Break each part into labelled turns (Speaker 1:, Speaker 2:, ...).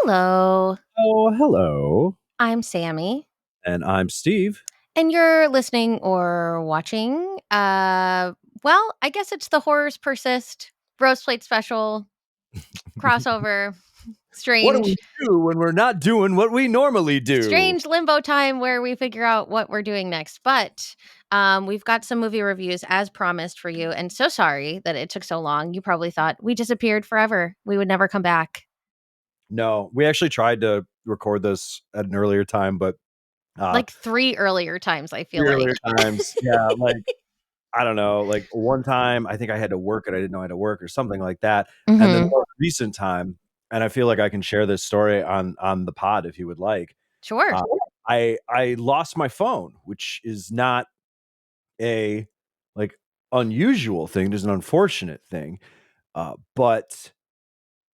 Speaker 1: Hello,
Speaker 2: Oh, hello.
Speaker 1: I'm Sammy,
Speaker 2: And I'm Steve.
Speaker 1: and you're listening or watching. I guess it's the Horrors Persist Roast Plate Special crossover.
Speaker 2: What do we
Speaker 1: Strange,
Speaker 2: do when we're not doing what we normally do?
Speaker 1: strange limbo time where we figure out what we're doing next. But we've got some movie reviews as promised for you, and so sorry that it took so long. You probably thought we disappeared forever. We would never come back.
Speaker 2: No, we actually tried to record this at an earlier time, but uh
Speaker 1: Like 3 earlier times, I feel
Speaker 2: three
Speaker 1: like.
Speaker 2: earlier times. Yeah, like I don't know, like one time I think I had to work and I didn't know I had to work or something like that. And then the
Speaker 1: Mhm.
Speaker 2: most recent time, and I feel like I can share this story on the pod if you would like.
Speaker 1: Sure.
Speaker 2: Uh, I lost my phone, which is not a like unusual thing. It is an unfortunate thing. But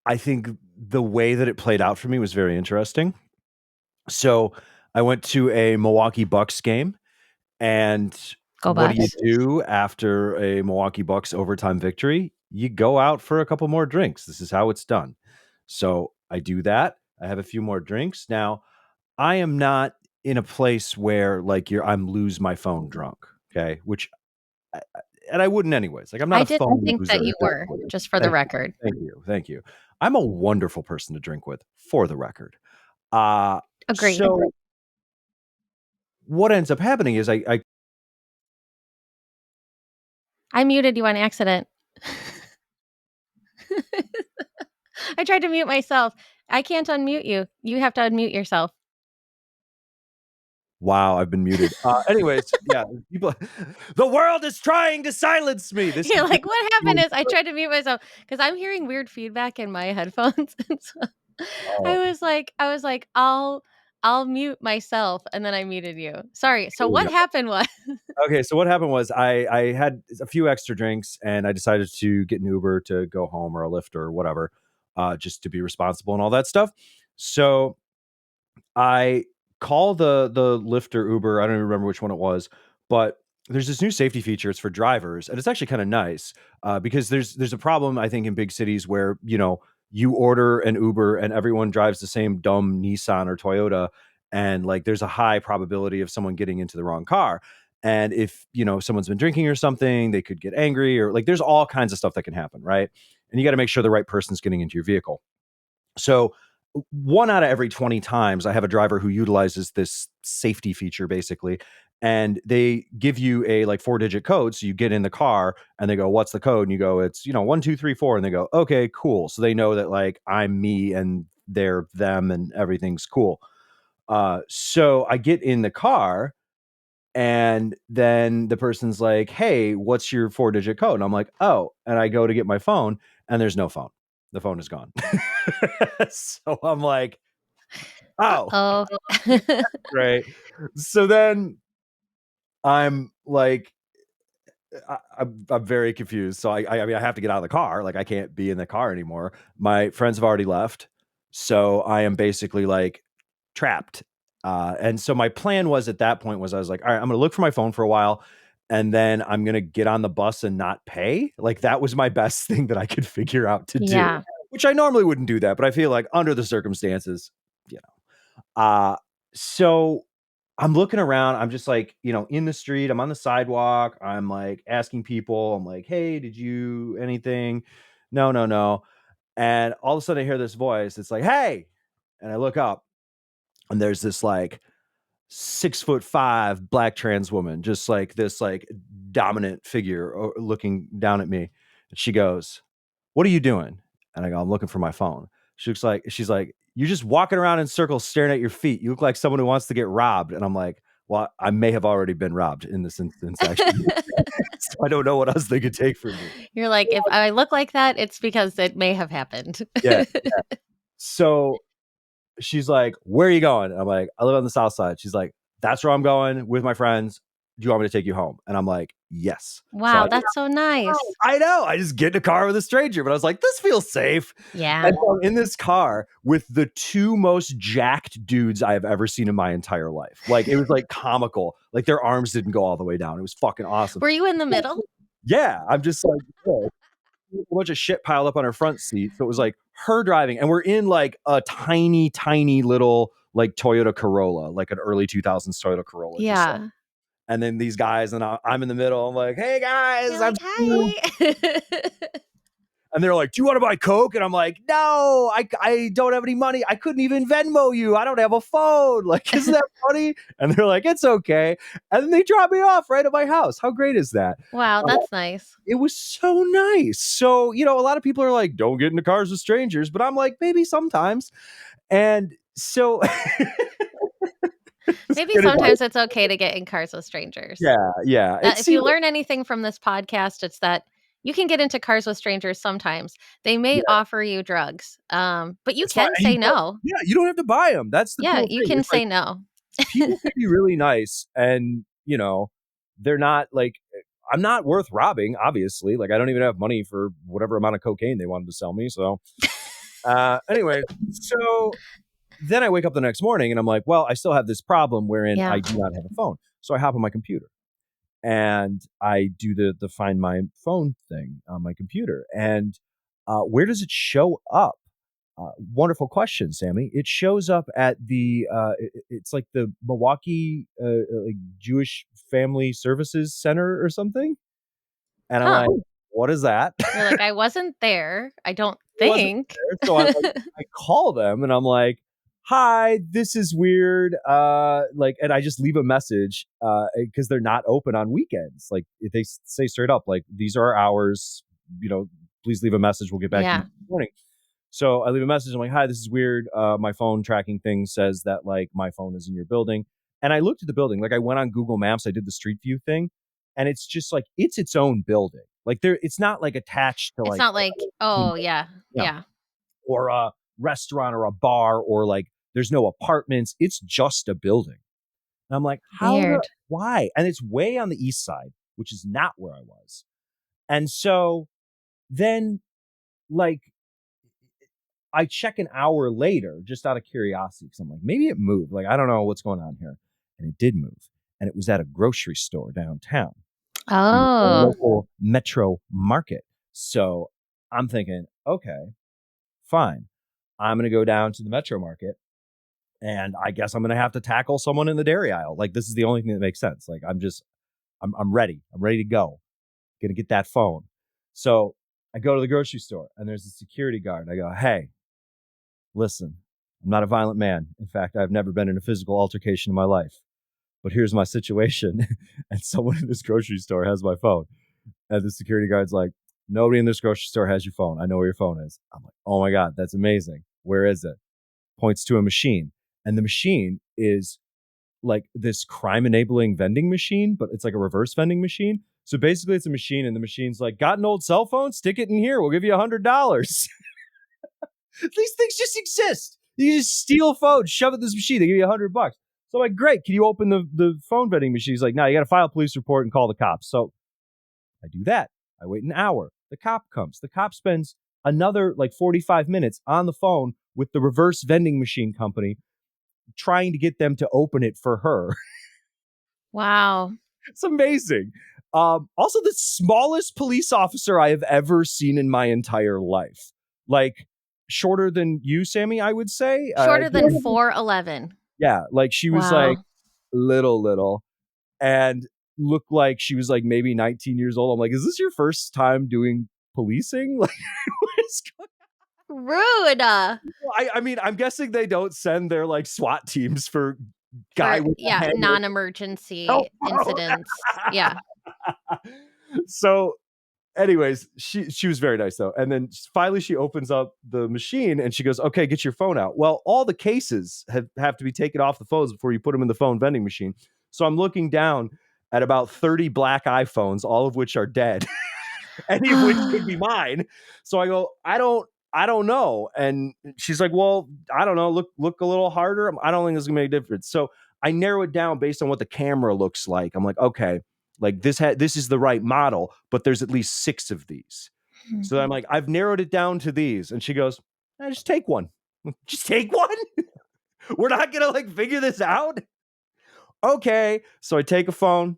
Speaker 2: I think the way that it played out for me was very interesting. So I went to a Milwaukee Bucks game, and
Speaker 1: Go
Speaker 2: what do you
Speaker 1: Bucks.
Speaker 2: do after a Milwaukee Bucks overtime victory? You go out for a couple more drinks. This is how it's done. So I do that. I have a few more drinks. Now, I am not in a place where like I'm lose my phone drunk, okay? Which and I wouldn't anyways. Like I'm not
Speaker 1: I
Speaker 2: a
Speaker 1: didn't
Speaker 2: phone
Speaker 1: think that
Speaker 2: loser.
Speaker 1: you were, just for the
Speaker 2: Thank
Speaker 1: record.
Speaker 2: thank you, thank you. I'm a wonderful person to drink with, for the record. Uh,
Speaker 1: Agreed.
Speaker 2: so what ends up happening is I
Speaker 1: I muted you on accident. I tried to mute myself. I can't unmute you. You have to unmute yourself.
Speaker 2: wow, I've been muted. Anyways, yeah, people, the world is trying to silence me. This
Speaker 1: You're
Speaker 2: is
Speaker 1: like, what happened is I tried to mute myself because I'm hearing weird feedback in my headphones. And so
Speaker 2: oh,
Speaker 1: I was like, I'll mute myself, and then I muted you. Sorry. So
Speaker 2: here we
Speaker 1: what
Speaker 2: go.
Speaker 1: happened was
Speaker 2: Okay, so what happened was I had a few extra drinks and I decided to get an Uber to go home or a Lyft or whatever, just to be responsible and all that stuff. So I call the Lyft or Uber. I don't even remember which one it was, but there's this new safety feature. It's for drivers, and it's actually kind of nice because there's a problem I think in big cities where you order an Uber and everyone drives the same dumb Nissan or Toyota, and like there's a high probability of someone getting into the wrong car. And if someone's been drinking or something, they could get angry or like there's all kinds of stuff that can happen, right? And you got to make sure the right person's getting into your vehicle. So one out of every 20 times I have a driver who utilizes this safety feature basically, and they give you a like 4-digit code. So you get in the car and they go, what's the code? And you go, it's 1234. And they go, okay, cool. So they know that like I'm me and they're them and everything's cool. So I get in the car and then the person's like, hey, what's your 4-digit code? And I'm like, oh, and I go to get my phone and there's no phone. The phone is gone. So I'm like, oh,
Speaker 1: uh-oh.
Speaker 2: great. So then I'm like, I'm very confused. So I mean, I have to get out of the car. Like, I can't be in the car anymore. My friends have already left. So I am basically like trapped. And so my plan was at that point was I was like, all right, I'm going to look for my phone for a while. And then I'm going to get on the bus and not pay. Like, that was my best thing that I could figure out to do,
Speaker 1: Yeah.
Speaker 2: which I normally wouldn't do that. But I feel like under the circumstances, you know. So I'm looking around. I'm just like, in the street. I'm on the sidewalk. I'm like asking people. I'm like, hey, did you anything? No, no, no. And all of a sudden I hear this voice. It's like, hey. And I look up and there's this like 6'5" black trans woman, just like this like dominant figure looking down at me. And she goes, what are you doing? And I go, I'm looking for my phone. She's like, you're just walking around in circles staring at your feet. You look like someone who wants to get robbed. And I'm like, well, I may have already been robbed in this instance, actually. So I don't know what else they could take from me.
Speaker 1: You're like, if I look like that, it's because it may have happened.
Speaker 2: Yeah. So she's like, where are you going? And I'm like, I live on the south side. She's like, that's where I'm going with my friends. Do you want me to take you home? And I'm like, yes. So
Speaker 1: Wow, that's so nice.
Speaker 2: I know. I just get in a car with a stranger, but I was like, this feels safe.
Speaker 1: Yeah.
Speaker 2: And so I'm in this car with the two most jacked dudes I have ever seen in my entire life. Like, it was like comical. Like, their arms didn't go all the way down. It was fucking awesome.
Speaker 1: Were you in the middle?
Speaker 2: Yeah. I'm just like, yeah. a bunch of shit piled up on her front seat. So it was like her driving, and we're in like a tiny, tiny little like Toyota Corolla, like an early 2000s Toyota Corolla, just like.
Speaker 1: Yeah.
Speaker 2: And then these guys, and I'm in the middle. I'm like, "Hey
Speaker 1: You're
Speaker 2: guys, I'm
Speaker 1: like,
Speaker 2: Stu."
Speaker 1: "Hi."
Speaker 2: And they're like, "Do you want to buy Coke?" And I'm like, "No, I don't have any money. I couldn't even Venmo you. I don't have a phone. Like, isn't that funny?" And they're like, "It's okay." And then they drop me off right at my house. How great is that?
Speaker 1: Wow,
Speaker 2: Uh,
Speaker 1: that's nice.
Speaker 2: it was so nice. So, a lot of people are like, "Don't get into cars with strangers," but I'm like, maybe sometimes. And so it's
Speaker 1: Maybe
Speaker 2: good advice.
Speaker 1: sometimes it's okay to get in cars with strangers.
Speaker 2: Yeah, yeah. It
Speaker 1: If you
Speaker 2: seemed
Speaker 1: learn anything from this podcast, it's that you can get into cars with strangers sometimes. They may
Speaker 2: yeah,
Speaker 1: offer you drugs, but you
Speaker 2: it's fine.
Speaker 1: can
Speaker 2: And
Speaker 1: say no.
Speaker 2: you don't have to buy them. That's the
Speaker 1: Yeah,
Speaker 2: cool
Speaker 1: you
Speaker 2: thing.
Speaker 1: can
Speaker 2: It's like
Speaker 1: say no.
Speaker 2: people can be really nice, and they're not like, I'm not worth robbing, obviously. Like, I don't even have money for whatever amount of cocaine they wanted to sell me. So anyway, so then I wake up the next morning and I'm like, well, I still have this problem wherein
Speaker 1: Yeah.
Speaker 2: I do not have a phone. So I hop on my computer and I do the find my phone thing on my computer. And where does it show up? Wonderful question, Sammy. It shows up at it's like the Milwaukee like Jewish Family Services Center or something. And I'm
Speaker 1: Huh.
Speaker 2: like, what is that?
Speaker 1: You're like, I wasn't there. I don't
Speaker 2: Wasn't
Speaker 1: think.
Speaker 2: there. So I call them and I'm like, "Hi, this is weird." Like, and I just leave a message because they're not open on weekends. Like, if they say straight up, like, "These are our hours. Please leave a message. We'll get back to you
Speaker 1: Yeah.
Speaker 2: in the morning." So I leave a message. I'm like, "Hi, this is weird. My phone tracking thing says that like my phone is in your building." And I looked at the building. Like, I went on Google Maps. I did the Street View thing, and it's just like it's its own building. Like, it's not like attached to
Speaker 1: It's
Speaker 2: like
Speaker 1: not like, oh, yeah.
Speaker 2: you know,
Speaker 1: Yeah.
Speaker 2: or a restaurant or a bar, or like there's no apartments. It's just a building. And I'm like,
Speaker 1: Weird.
Speaker 2: why? And it's way on the east side, which is not where I was. And so then, like, I check an hour later just out of curiosity because I'm like, maybe it moved. Like, I don't know what's going on here. And it did move. And it was at a grocery store downtown, a
Speaker 1: Oh,
Speaker 2: local metro market. So I'm thinking, okay, fine. I'm going to go down to the metro market, and I guess I'm going to have to tackle someone in the dairy aisle. Like, this is the only thing that makes sense. Like, I'm ready. I'm ready to go. Gonna get that phone. So I go to the grocery store and there's a security guard. I go, "Hey, listen, I'm not a violent man. In fact, I've never been in a physical altercation in my life. But here's my situation." And someone in this grocery store has my phone. And the security guard's like, "Nobody in this grocery store has your phone. I know where your phone is." I'm like, "Oh my God, that's amazing. Where is it?" Points to a machine. And the machine is like this crime enabling vending machine, but it's like a reverse vending machine. So basically, it's a machine, and the machine's like, "Got an old cell phone? Stick it in here. We'll give you $100." These things just exist. You just steal phones, shove it in this machine. They give you $100. So I'm like, "Great. Can you open the phone vending machine?" He's like, "No, you got to file a police report and call the cops." So I do that. I wait an hour. The cop comes. The cop spends another like 45 minutes on the phone with the reverse vending machine company trying to get them to open it for her.
Speaker 1: wow.
Speaker 2: It's amazing. Also, the smallest police officer I have ever seen in my entire life. Like, shorter than you, Sammy, I would say.
Speaker 1: Shorter than 4'11".
Speaker 2: Yeah, like she was like
Speaker 1: Wow.
Speaker 2: little, and looked like she was like maybe 19 years old. I'm like, "Is this your first time doing policing?" Like, what is going
Speaker 1: Rude.
Speaker 2: on? I mean, I'm guessing they don't send their like SWAT teams for guy
Speaker 1: For,
Speaker 2: with a
Speaker 1: yeah,
Speaker 2: hanger cell
Speaker 1: non-emergency
Speaker 2: phone.
Speaker 1: incidents. Yeah.
Speaker 2: So anyways, she was very nice though. And then finally she opens up the machine and she goes, "Okay, get your phone out." Well, all the cases have to be taken off the phones before you put them in the phone vending machine. So I'm looking down at about 30 black iPhones, all of which are dead, any of which could be mine. So I go, I don't know. And she's like, "Well, I don't know. Look a little harder." I don't think it's gonna make a difference. So I narrow it down based on what the camera looks like. I'm like, okay, like this is the right model, but there's at least 6 of these. So I'm like, I've narrowed it down to these. And she goes, Just take one. Just take one. We're not gonna like figure this out. Okay. So I take a phone.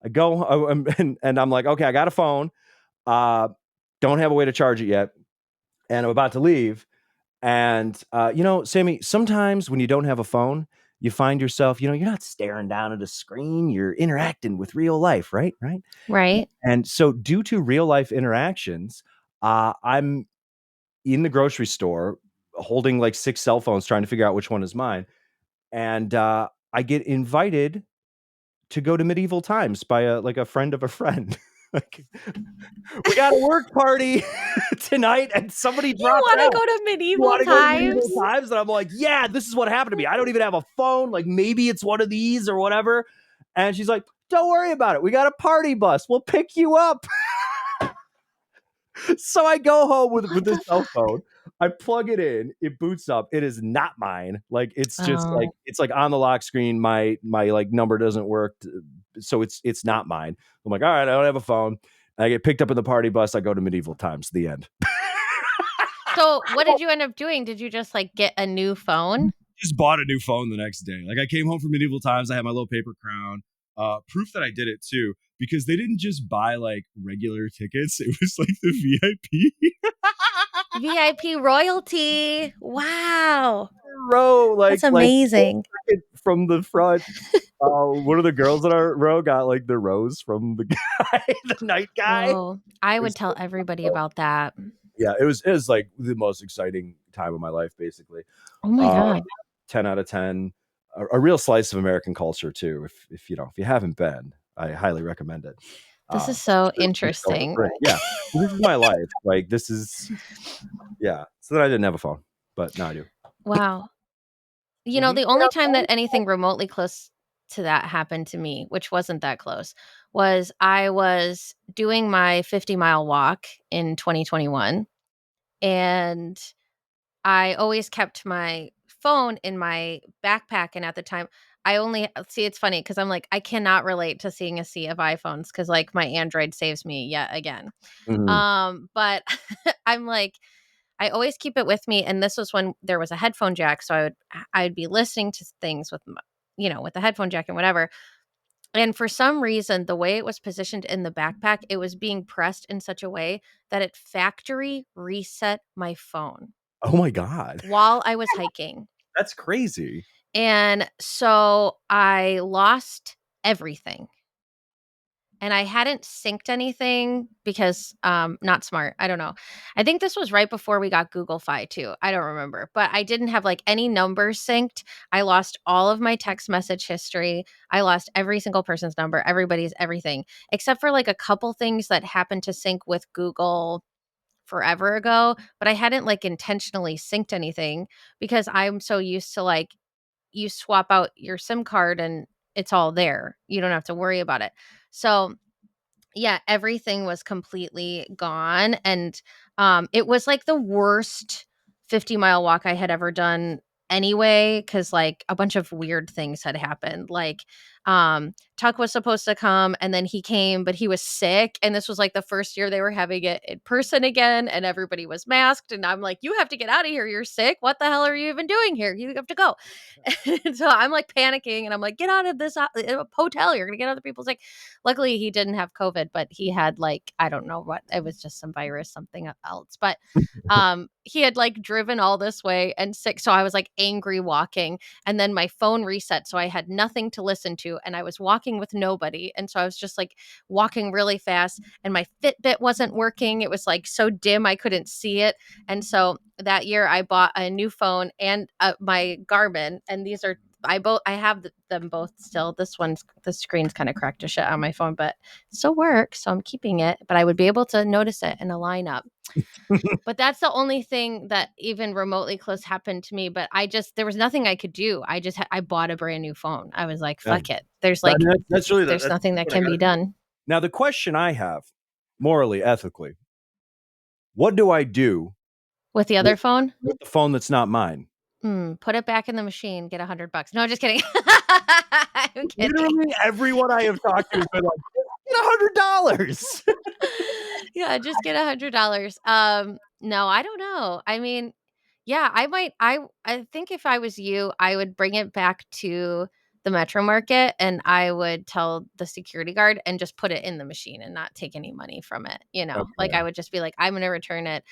Speaker 2: I go and I'm like, okay, I got a phone. Uh, don't have a way to charge it yet, and I'm about to leave. And Sammy, sometimes when you don't have a phone, you find yourself, you're not staring down at a screen, you're interacting with real life, right? Right.
Speaker 1: Right.
Speaker 2: And so, due to real life interactions, I'm in the grocery store holding like six cell phones, trying to figure out which one is mine. And I get invited to go to medieval times by a friend of a friend. Like, we got a work party tonight, and somebody
Speaker 1: You
Speaker 2: dropped
Speaker 1: want to
Speaker 2: out.
Speaker 1: go to
Speaker 2: You
Speaker 1: medieval
Speaker 2: want to go to medieval
Speaker 1: times?
Speaker 2: times? And I'm like, yeah, this is what happened to me. I don't even have a phone. Like, maybe it's one of these or whatever. And she's like, don't worry about it. We got a party bus. We'll pick you up. So I go home with
Speaker 1: What
Speaker 2: this
Speaker 1: the
Speaker 2: cell
Speaker 1: fuck?
Speaker 2: phone. I plug it in. It boots up. It is not mine. Like, it's just like
Speaker 1: Oh.
Speaker 2: it's like on the lock screen. My like number doesn't work, so it's not mine. I'm like, all right, I don't have a phone. I get picked up in the party bus. I go to medieval times. The end.
Speaker 1: So, what did you end up doing? Did you just like get a new phone?
Speaker 2: Just bought a new phone the next day. Like, I came home from medieval times. I had my little paper crown. Proof that I did it too, because they didn't just buy like regular tickets. It was like the VIP
Speaker 1: VIP royalty. Wow.
Speaker 2: row,
Speaker 1: That's
Speaker 2: like
Speaker 1: amazing.
Speaker 2: from the front. One of the girls in our row got like the rose from the guy, the night guy.
Speaker 1: Oh, I
Speaker 2: It
Speaker 1: would
Speaker 2: was
Speaker 1: tell
Speaker 2: so
Speaker 1: everybody
Speaker 2: cool.
Speaker 1: about that.
Speaker 2: Yeah, it was like the most exciting time of my life, basically.
Speaker 1: Oh my
Speaker 2: Uh,
Speaker 1: god.
Speaker 2: 10 out of 10. A real slice of American culture too. If you haven't been, I highly recommend it.
Speaker 1: This is so
Speaker 2: Just don't
Speaker 1: interesting.
Speaker 2: break. Yeah, this is my life. Like, this is, yeah. So then I didn't have a phone, but now I do.
Speaker 1: Wow.
Speaker 2: Mhm.
Speaker 1: The only time that anything remotely close to that happened to me, which wasn't that close, was I was doing my 50-mile walk in 2021, and I always kept my phone in my backpack, and at the time, I only see, it's funny because 'cause I'm like, I cannot relate to seeing a sea of iPhones because like, my Android saves me yet again.
Speaker 2: Mhm.
Speaker 1: But I'm like, I always keep it with me, and this was when there was a headphone jack, so I'd be listening to things with with the headphone jack and whatever. And for some reason, the way it was positioned in the backpack, it was being pressed in such a way that it factory reset my phone
Speaker 2: Oh my god,
Speaker 1: while I was hiking.
Speaker 2: that's crazy.
Speaker 1: And so I lost everything. And I hadn't synced anything because not smart. I don't know. I think this was right before we got Google Fi too. I don't remember. But I didn't have like any numbers synced. I lost all of my text message history. I lost every single person's number, everybody's everything, except for like a couple things that happened to sync with Google forever ago, but I hadn't like intentionally synced anything because I'm so used to like you swap out your SIM card and it's all there. You don't have to worry about it. So yeah, everything was completely gone, and, it was, like, the worst 50-mile walk I had ever done anyway, because like, a bunch of weird things had happened, like, Tuck was supposed to come, and then he came, but he was sick, and this was, like, the first year they were having it in person again, and everybody was masked, and I'm like, "You have to get out of here, you're sick, what the hell are you even doing here? You have to go." And so I'm, like, panicking, and I'm like, "Get out of this hotel, you're gonna get other people sick." Luckily, he didn't have COVID, but he had like, I don't know what, it was just some virus, something else. But he had like driven all this way and sick. So I was like angry walking. And then my phone reset. So I had nothing to listen to. And I was walking with nobody. And so I was just like walking really fast. And my Fitbit wasn't working. It was like so dim I couldn't see it. And so that year I bought a new phone and my Garmin. And these are I have them both still. The screen's kind of cracked to shit on my phone, but it still works, so I'm keeping it. But I would be able to notice it in a lineup. But that's the only thing that even remotely close happened to me. But there was nothing I could do. I bought a brand new phone. I was like,
Speaker 2: Yeah.
Speaker 1: fuck it. There's
Speaker 2: That
Speaker 1: like
Speaker 2: that's really
Speaker 1: there's
Speaker 2: that's
Speaker 1: nothing that
Speaker 2: what I
Speaker 1: can
Speaker 2: gotta
Speaker 1: be
Speaker 2: do.
Speaker 1: done
Speaker 2: Now, the question I have, morally, ethically, what do I do
Speaker 1: with the
Speaker 2: with
Speaker 1: other phone.
Speaker 2: the phone that's not mine?
Speaker 1: Put it back in the machine. Get $100. No, just kidding. I'm kidding.
Speaker 2: Literally everyone I have talked to has been like, "Get $100."
Speaker 1: Yeah, just get $100. No, I don't know. I mean, yeah, I think if I was you, I would bring it back to the Metro Market, and I would tell the security guard and just put it in the machine and not take any money from it, you know? Like,
Speaker 2: Okay.
Speaker 1: I would just be like, "I'm gonna return it.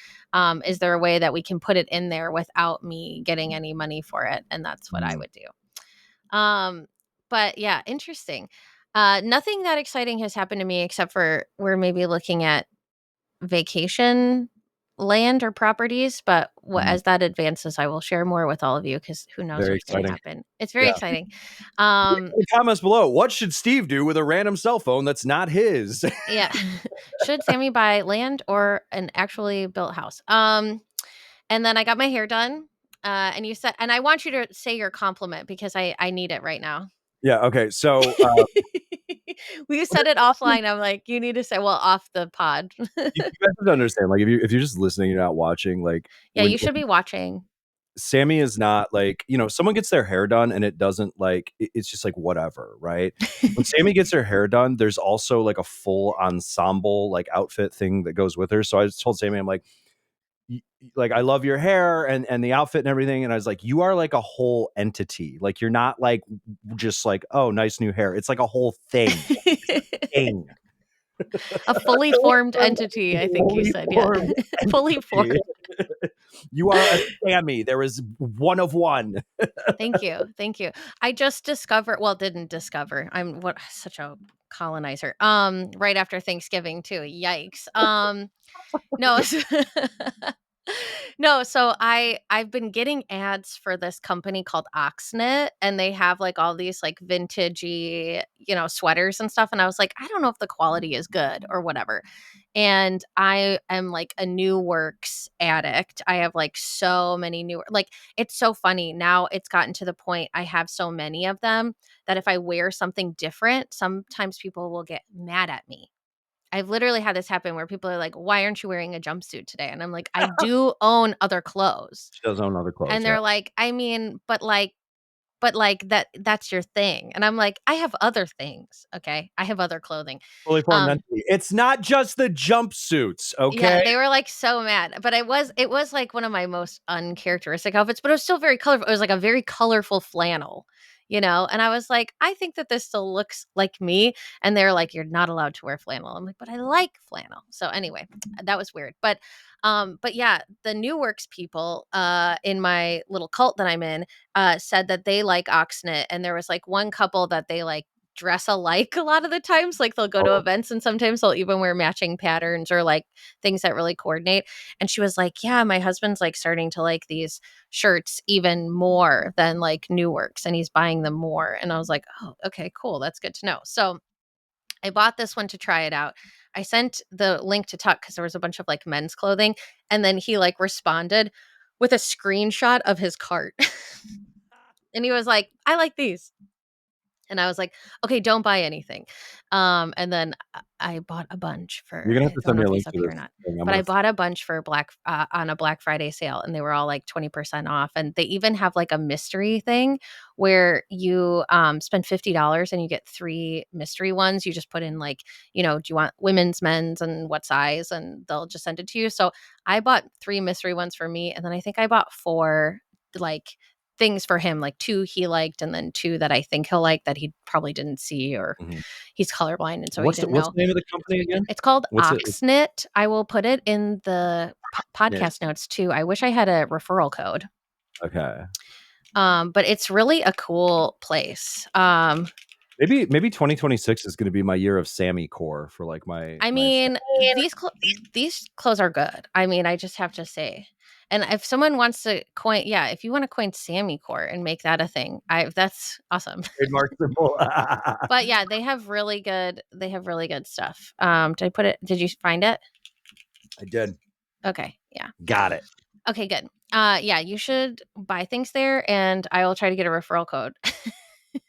Speaker 1: Is there a way that we can put it in there without me getting any money for it?" And that's what I
Speaker 2: Mm,
Speaker 1: would do. Um, but yeah, interesting. Nothing that exciting has happened to me except for we're maybe looking at vacation land or properties, but
Speaker 2: mhm.
Speaker 1: as that advances, I will share more with all of you because who knows
Speaker 2: Very
Speaker 1: what's going to
Speaker 2: exciting.
Speaker 1: happen. It's very
Speaker 2: Yeah.
Speaker 1: exciting.
Speaker 2: In
Speaker 1: Um,
Speaker 2: the comments below, what should Steve do with a random cell phone that's not his?
Speaker 1: yeah. Should Sammy buy land or an actually built house? And then I got my hair done. And you said, and I want you to say your compliment because I need it right now.
Speaker 2: Yeah. Okay. So
Speaker 1: We said it offline. I'm like, you need to say, well, off the pod.
Speaker 2: you guys have to understand, like, if you're just listening, you're not watching. Like,
Speaker 1: Yeah,
Speaker 2: when
Speaker 1: you should be watching.
Speaker 2: Sammy is not like, someone gets their hair done and it doesn't like it's just like whatever, right? When Sammy gets her hair done, there's also like a full ensemble like outfit thing that goes with her. So I just told Sammy, I'm like, like, I love your hair and the outfit and everything. And I was like, you are like a whole entity. Like, you're not like just like, oh, nice new hair. It's like a whole thing. Thing.
Speaker 1: A fully formed entity, I think you
Speaker 2: Fully
Speaker 1: said. Yeah.
Speaker 2: formed
Speaker 1: Fully formed.
Speaker 2: entity. You are a Sammy. There is one of one.
Speaker 1: Thank you. Thank you. I just discovered, well, didn't discover. I'm what such a colonizer. Right after Thanksgiving too. Yikes. No. No, so I've been getting ads for this company called Oxknit, and they have like all these like vintagey, sweaters and stuff. And I was like, I don't know if the quality is good or whatever. And I am like a new works addict. I have like so many new, like, it's so funny. Now it's gotten to the point I have so many of them that if I wear something different, sometimes people will get mad at me. I've literally had this happen where people are like, "Why aren't you wearing a jumpsuit today?" And I'm like, "I do own other clothes."
Speaker 2: She does own other clothes,
Speaker 1: And
Speaker 2: yeah.
Speaker 1: they're like, "I mean, but like that's your thing." And I'm like, "I have other things, okay? I have other clothing."
Speaker 2: Fully formed
Speaker 1: Um
Speaker 2: entity. It's not just the jumpsuits,
Speaker 1: Yeah,
Speaker 2: okay?
Speaker 1: they were, like, so mad, but it was, like, one of my most uncharacteristic outfits, but it was still very colorful. It was, like, a very colorful flannel, and I was like, "I think that this still looks like me," and they're like, "You're not allowed to wear flannel." I'm like, "But I like flannel." So, anyway, that was weird, but yeah, the New Works people, in my little cult that I'm in, said that they like Oxnit, and there was, like, one couple that they, like, dress alike a lot of the times, like, they'll go to
Speaker 2: Oh,
Speaker 1: events, and sometimes they'll even wear matching patterns or, like, things that really coordinate. And she was like, "Yeah, my husband's like starting to like these shirts even more than like New Works and he's buying them more." And I was like, "Oh, okay, cool. That's good to know." So I bought this one to try it out. I sent the link to Tuck because there was a bunch of like men's clothing. And then he like responded with a screenshot of his cart. And he was like, "I like these." And I was like, "Okay, don't buy anything." And then I bought a bunch
Speaker 2: you're
Speaker 1: for
Speaker 2: gonna have
Speaker 1: I
Speaker 2: to
Speaker 1: don't
Speaker 2: send
Speaker 1: know
Speaker 2: me a
Speaker 1: if
Speaker 2: link
Speaker 1: he's up
Speaker 2: to
Speaker 1: here or
Speaker 2: this
Speaker 1: not,
Speaker 2: thing. I'm
Speaker 1: but I
Speaker 2: gonna
Speaker 1: bought a bunch for on a Black Friday sale, and they were all like 20% off. And they even have like a mystery thing where you spend $50 and you get 3 mystery ones. You just put in like, do you want women's, men's, and what size, and they'll just send it to you. So I bought 3 mystery ones for me, and then I think I bought 4 like things for him, like 2 he liked and then 2 that I think he'll like that he probably didn't see, or
Speaker 2: Mhm.
Speaker 1: he's colorblind and so he
Speaker 2: What's the
Speaker 1: didn't
Speaker 2: what's
Speaker 1: know.
Speaker 2: the name of the company again?
Speaker 1: It's called
Speaker 2: What's it?
Speaker 1: Oxnit. I will put it in the
Speaker 2: Knit.
Speaker 1: podcast notes too. I wish I had a referral code.
Speaker 2: Okay.
Speaker 1: But it's really a cool place.
Speaker 2: Maybe 2026 is gonna be my year of Sammy core for like
Speaker 1: I
Speaker 2: my
Speaker 1: mean, these clothes are good. I mean, I just have to say. And if someone wants to coin, yeah, if you want to coin Sammy Core and make that a thing, that's awesome.
Speaker 2: trademark symbol.
Speaker 1: But yeah, they have really good stuff. Did you find it?
Speaker 2: I did.
Speaker 1: Okay, yeah.
Speaker 2: Got it.
Speaker 1: Okay, good. Yeah, you should buy things there and I will try to get a referral code.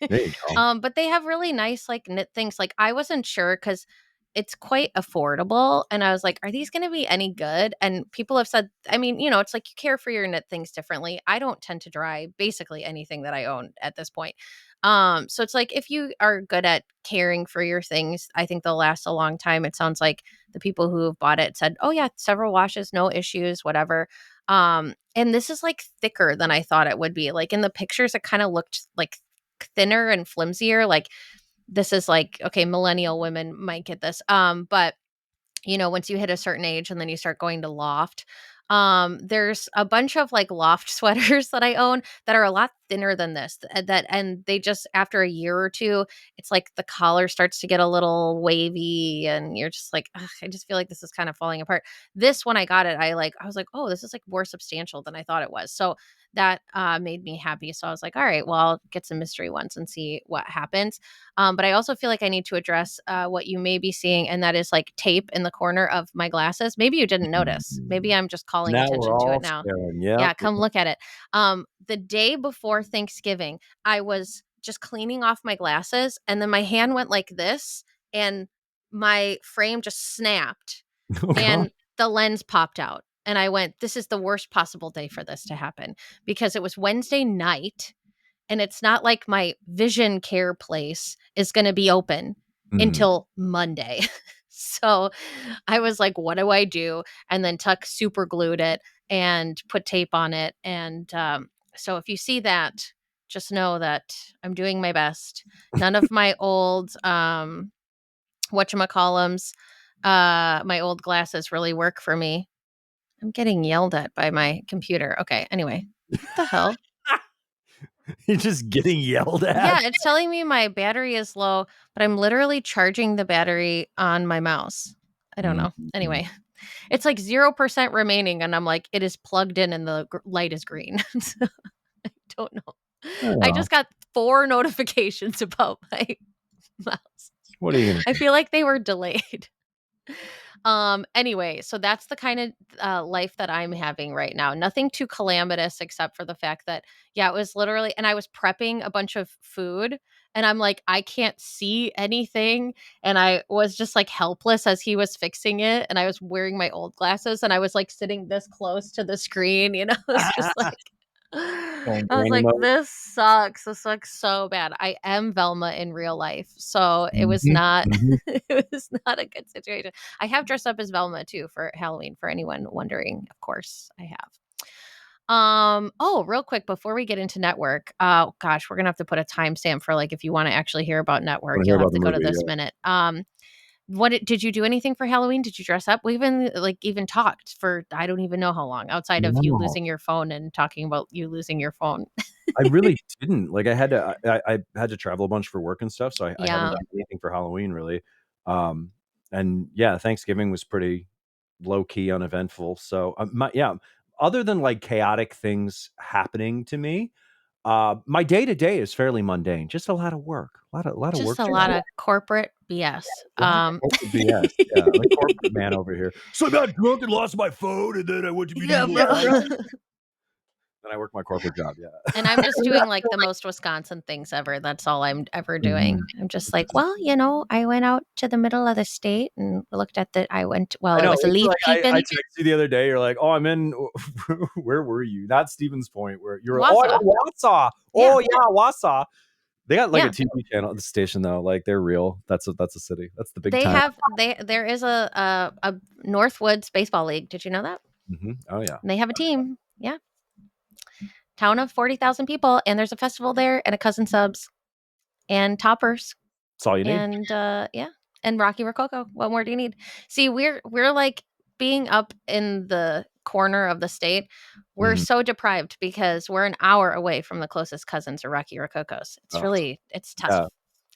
Speaker 2: There you go.
Speaker 1: But they have really nice like knit things. Like I wasn't sure cuz it's quite affordable and I was like, are these going to be any good? And people have said, I mean, it's like you care for your knit things differently. I don't tend to dry basically anything that I own at this point. So it's like if you are good at caring for your things, I think they'll last a long time. It sounds like the people who have bought it said, "Oh yeah, several washes, no issues, whatever." And this is like thicker than I thought it would be. Like in the pictures it kind of looked like thinner and flimsier. Like this is like, okay, millennial women might get this. But once you hit a certain age and then you start going to loft, there's a bunch of like loft sweaters that I own that are a lot thinner than this. And they just after a year or two, it's like the collar starts to get a little wavy, and you're just like, "Ugh, I just feel like this is kind of falling apart." This when I got it, I was like, oh, this is like more substantial than I thought it was. So that made me happy. So I was like, all right, well, I'll get some mystery ones and see what happens. But I also feel like I need to address what you may be seeing, and that is like tape in the corner of my glasses. Maybe you didn't notice. Maybe I'm just calling
Speaker 2: Now we're
Speaker 1: attention to it
Speaker 2: all
Speaker 1: now.
Speaker 2: staring. Yep.
Speaker 1: Yeah, come look at it. The day before Thanksgiving, I was just cleaning off my glasses, and then my hand went like this, and my frame just snapped,
Speaker 2: Oh god.
Speaker 1: and the lens popped out. And I went, this is the worst possible day for this to happen, because it was Wednesday night, and it's not like my vision care place is going to be open
Speaker 2: Mhm.
Speaker 1: until Monday. So I was like, what do I do? And then Tuck super glued it and put tape on it. And so if you see that, just know that I'm doing my best. None of my old whatchamacallums, my old glasses really work for me. I'm getting yelled at by my computer. Okay, anyway. What the hell?
Speaker 2: You're just getting yelled
Speaker 1: Yeah,
Speaker 2: at.
Speaker 1: it's telling me my battery is low, but I'm literally charging the battery on my mouse. I don't know.
Speaker 2: Mhm.
Speaker 1: Anyway, it's like 0% remaining, and I'm like, it is plugged in and the light is green. So I don't know. I
Speaker 2: Oh,
Speaker 1: just got 4 notifications about my mouse.
Speaker 2: what are you gonna
Speaker 1: I feel like they were delayed. Anyway, so that's the kind of life that I'm having right now. Nothing too calamitous except for the fact that, yeah, it was literally, and I was prepping a bunch of food, and I'm like, I can't see anything. And I was just like helpless as he was fixing it. And I was wearing my old glasses, and I was like sitting this close to the screen, It's just like, I
Speaker 2: going
Speaker 1: was
Speaker 2: granny
Speaker 1: like,
Speaker 2: mode?
Speaker 1: this sucks. This sucks so bad. I am Velma in real life. So it was
Speaker 2: Mhm,
Speaker 1: not,
Speaker 2: mhm.
Speaker 1: it was not a good situation. I have dressed up as Velma too for Halloween, for anyone wondering. Of course, I have. Oh, real quick before we get into network, gosh, we're gonna have to put a timestamp for like if you want to actually hear about
Speaker 2: Wanna
Speaker 1: network,
Speaker 2: hear
Speaker 1: you'll have
Speaker 2: about the
Speaker 1: to go to
Speaker 2: movie,
Speaker 1: this
Speaker 2: yeah.
Speaker 1: minute. Did you do anything for Halloween? Did you dress up? We even like even talked for I don't even know how long outside of you
Speaker 2: No,
Speaker 1: losing your phone and talking about you losing your phone.
Speaker 2: I really didn't. Like, I had to travel a bunch for work and stuff, so I haven't
Speaker 1: Yeah,
Speaker 2: done anything for Halloween really. Um, and yeah, Thanksgiving was pretty low key, uneventful. So, yeah, other than like chaotic things happening to me, my day to day is fairly mundane. Just a lot of work, a lot of
Speaker 1: just
Speaker 2: work
Speaker 1: a
Speaker 2: to
Speaker 1: lot
Speaker 2: do.
Speaker 1: of corporate BS.
Speaker 2: A lot of corporate BS. Yeah, I'm a corporate man over here. So I got drunk and lost my phone, and then I went to
Speaker 1: Yeah,
Speaker 2: medieval
Speaker 1: bro.
Speaker 2: times. Then I work my corporate job. Yeah.
Speaker 1: And I'm just doing like the most Wisconsin things ever. That's all I'm ever
Speaker 2: Mhm.
Speaker 1: doing. I'm just
Speaker 2: Which
Speaker 1: like,
Speaker 2: is
Speaker 1: well, I went out to the middle of the state and looked at well,
Speaker 2: I
Speaker 1: it
Speaker 2: know,
Speaker 1: was a
Speaker 2: it's
Speaker 1: leaf
Speaker 2: like I
Speaker 1: peeping.
Speaker 2: texted you the other day, you're like, "Oh, I'm in" where were you? Not Stevens Point, where you're "Oh, I'm
Speaker 1: Wausau.
Speaker 2: in Wausau.
Speaker 1: Yeah.
Speaker 2: Oh, yeah, Wausau." They got like a
Speaker 1: Yeah.
Speaker 2: TV channel the station though, like, they're real. That's a city. That's the big
Speaker 1: They
Speaker 2: time.
Speaker 1: have there is a Northwoods baseball league. Did you know that?
Speaker 2: Mhm. Oh, yeah.
Speaker 1: And they have a team. Yeah. Town of 40,000 people, and there's a festival there, and a cousin subs and toppers.
Speaker 2: That's all you need.
Speaker 1: And yeah, and Rocky Rococo. What more do you need? See, we're like being up in the corner of the state. We're
Speaker 2: Mhm.
Speaker 1: so deprived because we're an hour away from the closest cousins or Rocky Rococos.
Speaker 2: Oh,
Speaker 1: It's tough.
Speaker 2: yeah.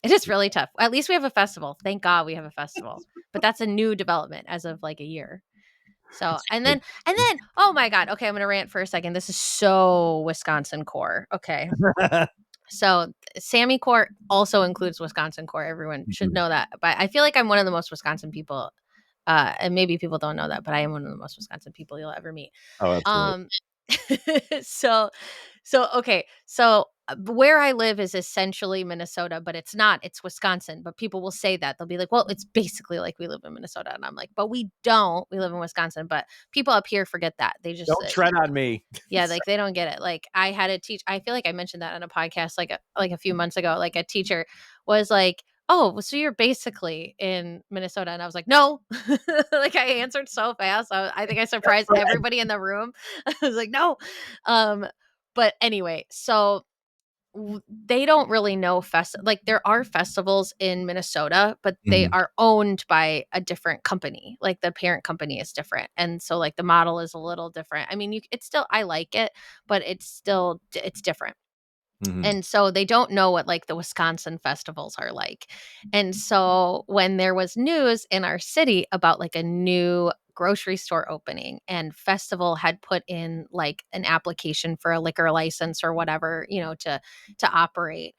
Speaker 1: It is really tough. At least we have a festival. Thank God we have a festival. But that's a new development as of like a year. So
Speaker 2: It's
Speaker 1: and
Speaker 2: true.
Speaker 1: then oh my God. Okay, I'm gonna rant for a second. This is so Wisconsin core. Okay. So Sammy Core also includes Wisconsin Core. Everyone should
Speaker 2: Mhm.
Speaker 1: know that. But I feel like I'm one of the most Wisconsin people. And maybe people don't know that, but I am one of the most Wisconsin people you'll ever meet.
Speaker 2: Oh, absolutely.
Speaker 1: Um, so, okay. So where I live is essentially Minnesota, but it's not. It's Wisconsin. But people will say that they'll be like, "Well, it's basically like we live in Minnesota," and I'm like, "But we don't. We live in Wisconsin." But people up here forget that. They just
Speaker 2: Don't tread on me.
Speaker 1: yeah, like they don't get it. Like I had a teach I feel like I mentioned that on a podcast like a few months ago. Like a teacher was like, "Oh, well, so you're basically in Minnesota." And I was like, "No." Like I answered so fast. I think I surprised everybody in the room. I was like, "No." Um but anyway, so they don't really know like there are festivals in Minnesota, but they
Speaker 2: Mhm.
Speaker 1: are owned by a different company. Like the parent company is different. And so like the model is a little different. I mean, it's still I like it, but it's different.
Speaker 2: Mhm.
Speaker 1: And so they don't know what like the Wisconsin festivals are like. And so when there was news in our city about like a new grocery store opening and festival had put in like an application for a liquor license or whatever, to operate,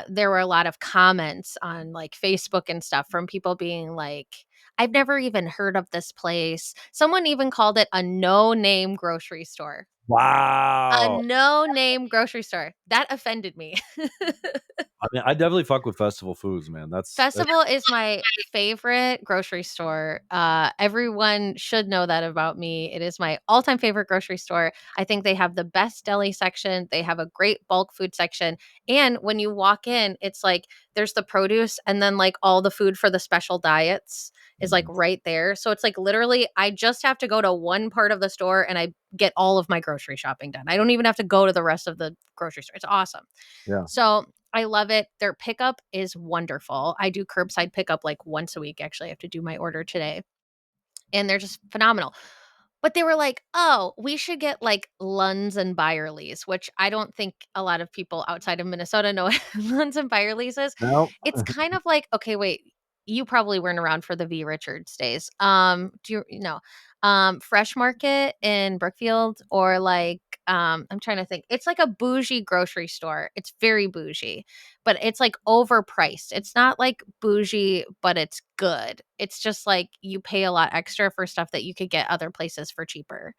Speaker 1: there were a lot of comments on like Facebook and stuff from people being like, I've never even heard of this place. Someone even called it a no name grocery store. A
Speaker 2: Wow.
Speaker 1: no name grocery store. That offended me.
Speaker 2: I mean, I definitely fuck with festival foods, man. That's
Speaker 1: Festival is my favorite grocery store. Everyone should know that about me. It is my all-time favorite grocery store. I think they have the best deli section. They have a great bulk food section. And when you walk in, it's like there's the produce and then like all the food for the special diets is like
Speaker 2: Mhm.
Speaker 1: right there. So it's like literally I just have to go to one part of the store and I get all of my grocery shopping done. I don't even have to go to the rest of the grocery store. It's awesome.
Speaker 2: Yeah.
Speaker 1: So I love it. Their pickup is wonderful. I do curbside pickup like once a week. Actually, I have to do my order today, and they're just phenomenal. But they were like, "Oh, we should get like Lunds and Byerly's," which I don't think a lot of people outside of Minnesota know what Lunds and Byerly's is.
Speaker 2: No.
Speaker 1: It's kind of like, okay, wait, you probably weren't around for the V Richards days. Do you know Fresh Market in Brookfield or like I'm trying to think. It's like a bougie grocery store. It's very bougie, but it's like overpriced. It's not like bougie, but it's good. It's just like you pay a lot extra for stuff that you could get other places for cheaper,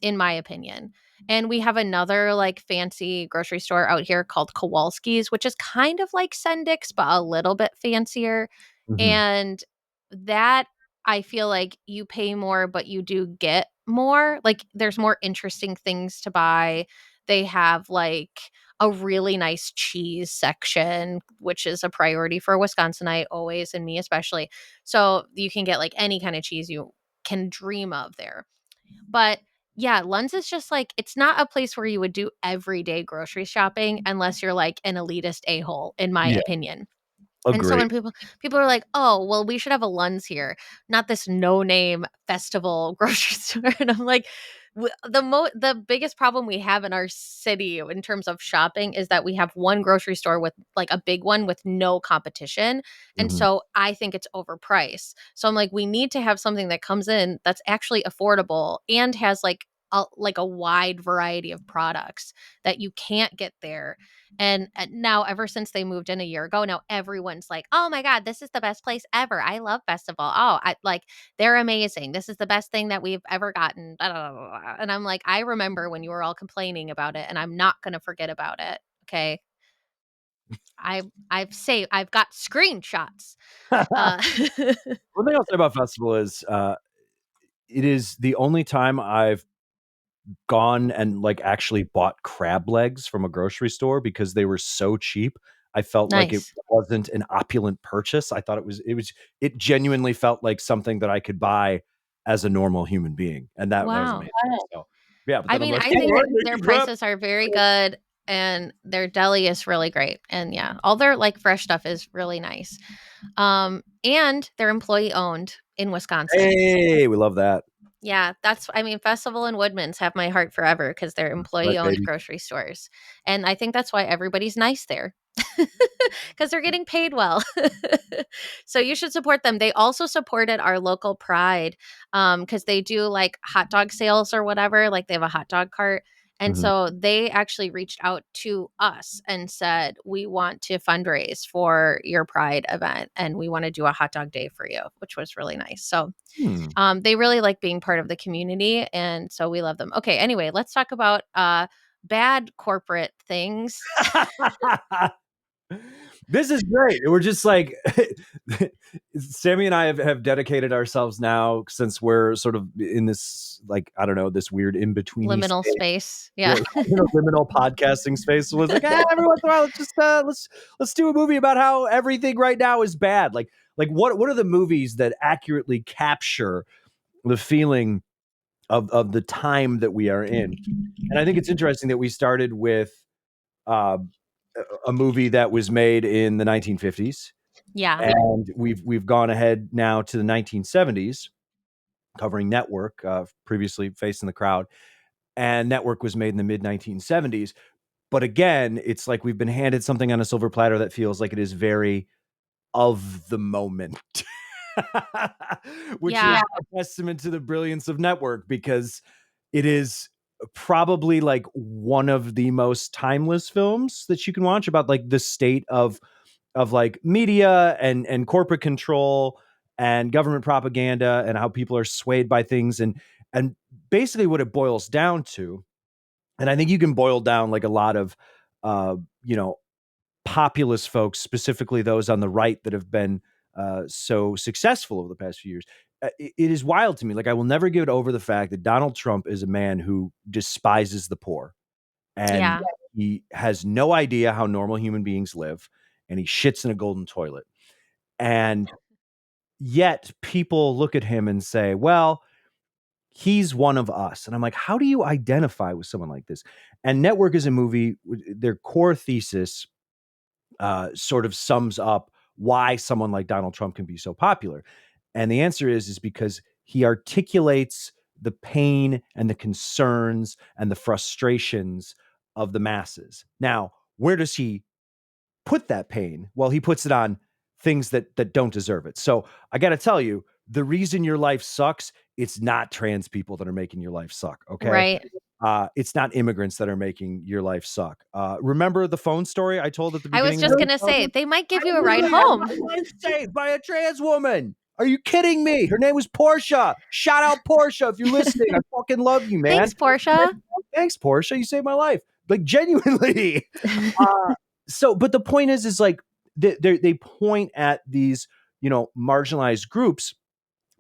Speaker 1: in my opinion. And we have another like fancy grocery store out here called Kowalski's, which is kind of like Sendik's, but a little bit fancier.
Speaker 2: Mhm.
Speaker 1: And that I feel like you pay more, but you do get more. Like there's more interesting things to buy. They have like a really nice cheese section, which is a priority for a Wisconsinite always, and me especially. So you can get like any kind of cheese you can dream of there. But yeah, Lund's is just like it's not a place where you would do everyday grocery shopping unless you're like an elitist a-hole, in my
Speaker 2: Yeah,
Speaker 1: opinion. And so
Speaker 2: agree.
Speaker 1: when people are like, "Oh, well, we should have a Lund's here, not this no-name festival grocery store," and I'm like, the biggest problem we have in our city in terms of shopping is that we have one grocery store with like a big one with no competition, and
Speaker 2: Mhm.
Speaker 1: so I think it's overpriced. So I'm like, we need to have something that comes in that's actually affordable and has like a wide variety of products that you can't get there. And now, ever since they moved in a year ago, now everyone's like, "Oh my god, this is the best place ever. I love Festival. Oh, I like they're amazing. This is the best thing that we've ever gotten." Blah, blah, blah, blah. And I'm like, I remember when you were all complaining about it, and I'm not gonna forget about it. Okay, I've got screenshots. Uh,
Speaker 2: One thing I'll say about festival is, it is the only time I've gone and, like, actually bought crab legs from a grocery store because they were so cheap. I felt like it
Speaker 1: nice.
Speaker 2: wasn't an opulent purchase. I thought it genuinely felt like something that I could buy as a normal human being, and that was
Speaker 1: Wow.
Speaker 2: amazing. So, yeah, but
Speaker 1: I
Speaker 2: then I'm
Speaker 1: mean,
Speaker 2: like,
Speaker 1: I
Speaker 2: "Oh,
Speaker 1: think
Speaker 2: I'm
Speaker 1: their
Speaker 2: making crab."
Speaker 1: prices are very good and their deli is really great. And yeah, all their like fresh stuff is really nice. And they're employee owned in Wisconsin.
Speaker 2: Hey, we love that.
Speaker 1: Yeah, I mean, Festival and Woodman's have my heart forever because they're
Speaker 2: That's right,
Speaker 1: employee owned
Speaker 2: baby.
Speaker 1: grocery stores. And I think that's why everybody's nice there because they're getting paid well. So you should support them. They also supported our local pride because they do like hot dog sales or whatever. Like they have a hot dog cart. And
Speaker 2: Mhm.
Speaker 1: so they actually reached out to us and said, "We want to fundraise for your pride event and we want to do a hot dog day for you," which was really nice. So
Speaker 2: Hmm.
Speaker 1: they really like being part of the community, and so we love them. Okay, anyway, let's talk about bad corporate things.
Speaker 2: This is great. We're just like Sammy and I have dedicated ourselves now since we're sort of in this like I don't know this weird in betweeny
Speaker 1: Liminal
Speaker 2: space,
Speaker 1: space.
Speaker 2: yeah,
Speaker 1: Yeah.
Speaker 2: liminal podcasting space. So it's like every once in a while, let's do a movie about how everything right now is bad. Like what are the movies that accurately capture the feeling of the time that we are in? And I think it's interesting that we started with uh, a movie that was made in the 1950s,
Speaker 1: Yeah.
Speaker 2: and we've gone ahead now to the 1970s, covering Network, previously Facing the Crowd, and Network was made in the mid 1970s. But again, it's like we've been handed something on a silver platter that feels like it is very of the moment, which is
Speaker 1: Yeah.
Speaker 2: a testament to the brilliance of Network, because it is probably like one of the most timeless films that you can watch about like the state of like media and corporate control and government propaganda and how people are swayed by things, and basically what it boils down to. And I think you can boil down like a lot of uh you know populist folks, specifically those on the right that have been so successful over the past few years. It is wild to me. Like, I will never get over the fact that Donald Trump is a man who despises the poor, and
Speaker 1: Yeah.
Speaker 2: he has no idea how normal human beings live, and he shits in a golden toilet. And yet people look at him and say, well, he's one of us. And I'm like, how do you identify with someone like this? And Network is a movie, their core thesis sort of sums up why someone like Donald Trump can be so popular. And the answer is because he articulates the pain and the concerns and the frustrations of the masses. Now, where does he put that pain? Well, he puts it on things that don't deserve it. So I got to tell you, the reason your life sucks, it's not trans people that are making your life suck. Okay.
Speaker 1: Right.
Speaker 2: It's not immigrants that are making your life suck. Remember the phone story I told at the
Speaker 1: I was
Speaker 2: beginning of
Speaker 1: just
Speaker 2: the
Speaker 1: gonna
Speaker 2: show?
Speaker 1: say they might
Speaker 2: I
Speaker 1: give you a ride
Speaker 2: literally had
Speaker 1: home.
Speaker 2: my life saved by a trans woman. Are you kidding me? Her name was Portia. Shout out Portia if you're listening. I fucking love you, man.
Speaker 1: Thanks, Portia.
Speaker 2: Thanks, Portia. You saved my life. Like, genuinely. Uh, but the point is like they point at these, marginalized groups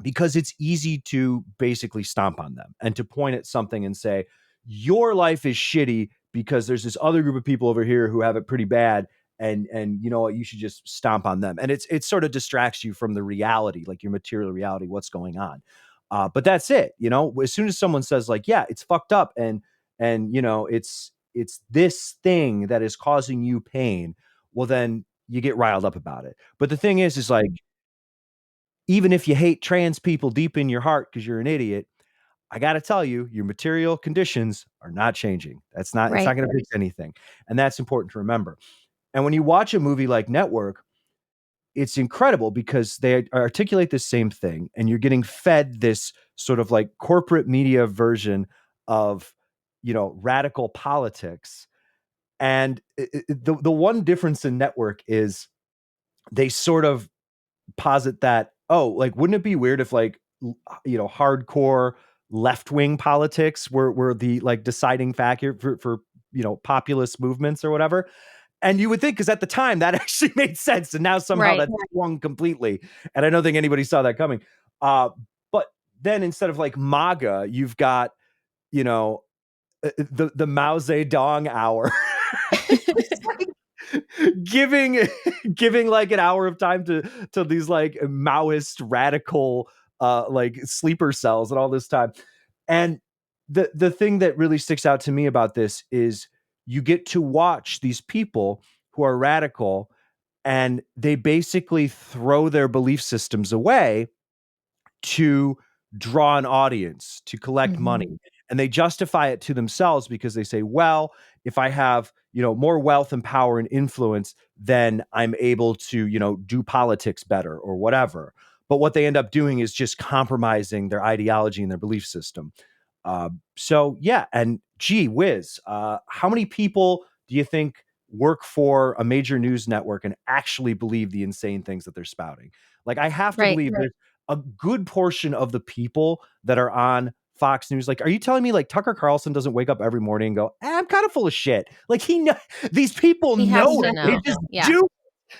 Speaker 2: because it's easy to basically stomp on them and to point at something and say, your life is shitty because there's this other group of people over here who have it pretty bad. And you know what, you should just stomp on them. And it sort of distracts you from the reality, like your material reality, what's going on. But that's it. As soon as someone says like, yeah, it's fucked up, and it's this thing that is causing you pain, well, then you get riled up about it. But the thing is like, even if you hate trans people deep in your heart because you're an idiot, I got to tell you, your material conditions are not changing. It's not
Speaker 1: Right.
Speaker 2: going to fix anything. And that's important to remember. And when you watch a movie like Network, it's incredible because they articulate the same thing, and you're getting fed this sort of like corporate media version of, radical politics. And the one difference in Network is they sort of posit that, oh, like, wouldn't it be weird if like hardcore left-wing politics were the like deciding factor for populist movements or whatever. And you would think, because at the time that actually made sense, and now somehow
Speaker 1: Right.
Speaker 2: that's swung completely, and I don't think anybody saw that coming. But then instead of like MAGA, you've got, you know the Mao Zedong hour. giving giving like an hour of time to these like Maoist radical like sleeper cells and all this time. And the thing that really sticks out to me about this is you get to watch these people who are radical, and they basically throw their belief systems away to draw an audience, to collect
Speaker 1: Mhm.
Speaker 2: money. And they justify it to themselves because they say, well, if I have, more wealth and power and influence, then I'm able to, do politics better or whatever. But what they end up doing is just compromising their ideology and their belief system. So yeah, and gee whiz, how many people do you think work for a major news network and actually believe the insane things that they're spouting? Like, I have to
Speaker 1: Right.
Speaker 2: believe there's a good portion of the people that are on Fox News. Like, are you telling me like Tucker Carlson doesn't wake up every morning and go, I'm kind of full of shit? Like, these people
Speaker 1: He has
Speaker 2: know
Speaker 1: to
Speaker 2: it. They
Speaker 1: know.
Speaker 2: just
Speaker 1: Yeah.
Speaker 2: do.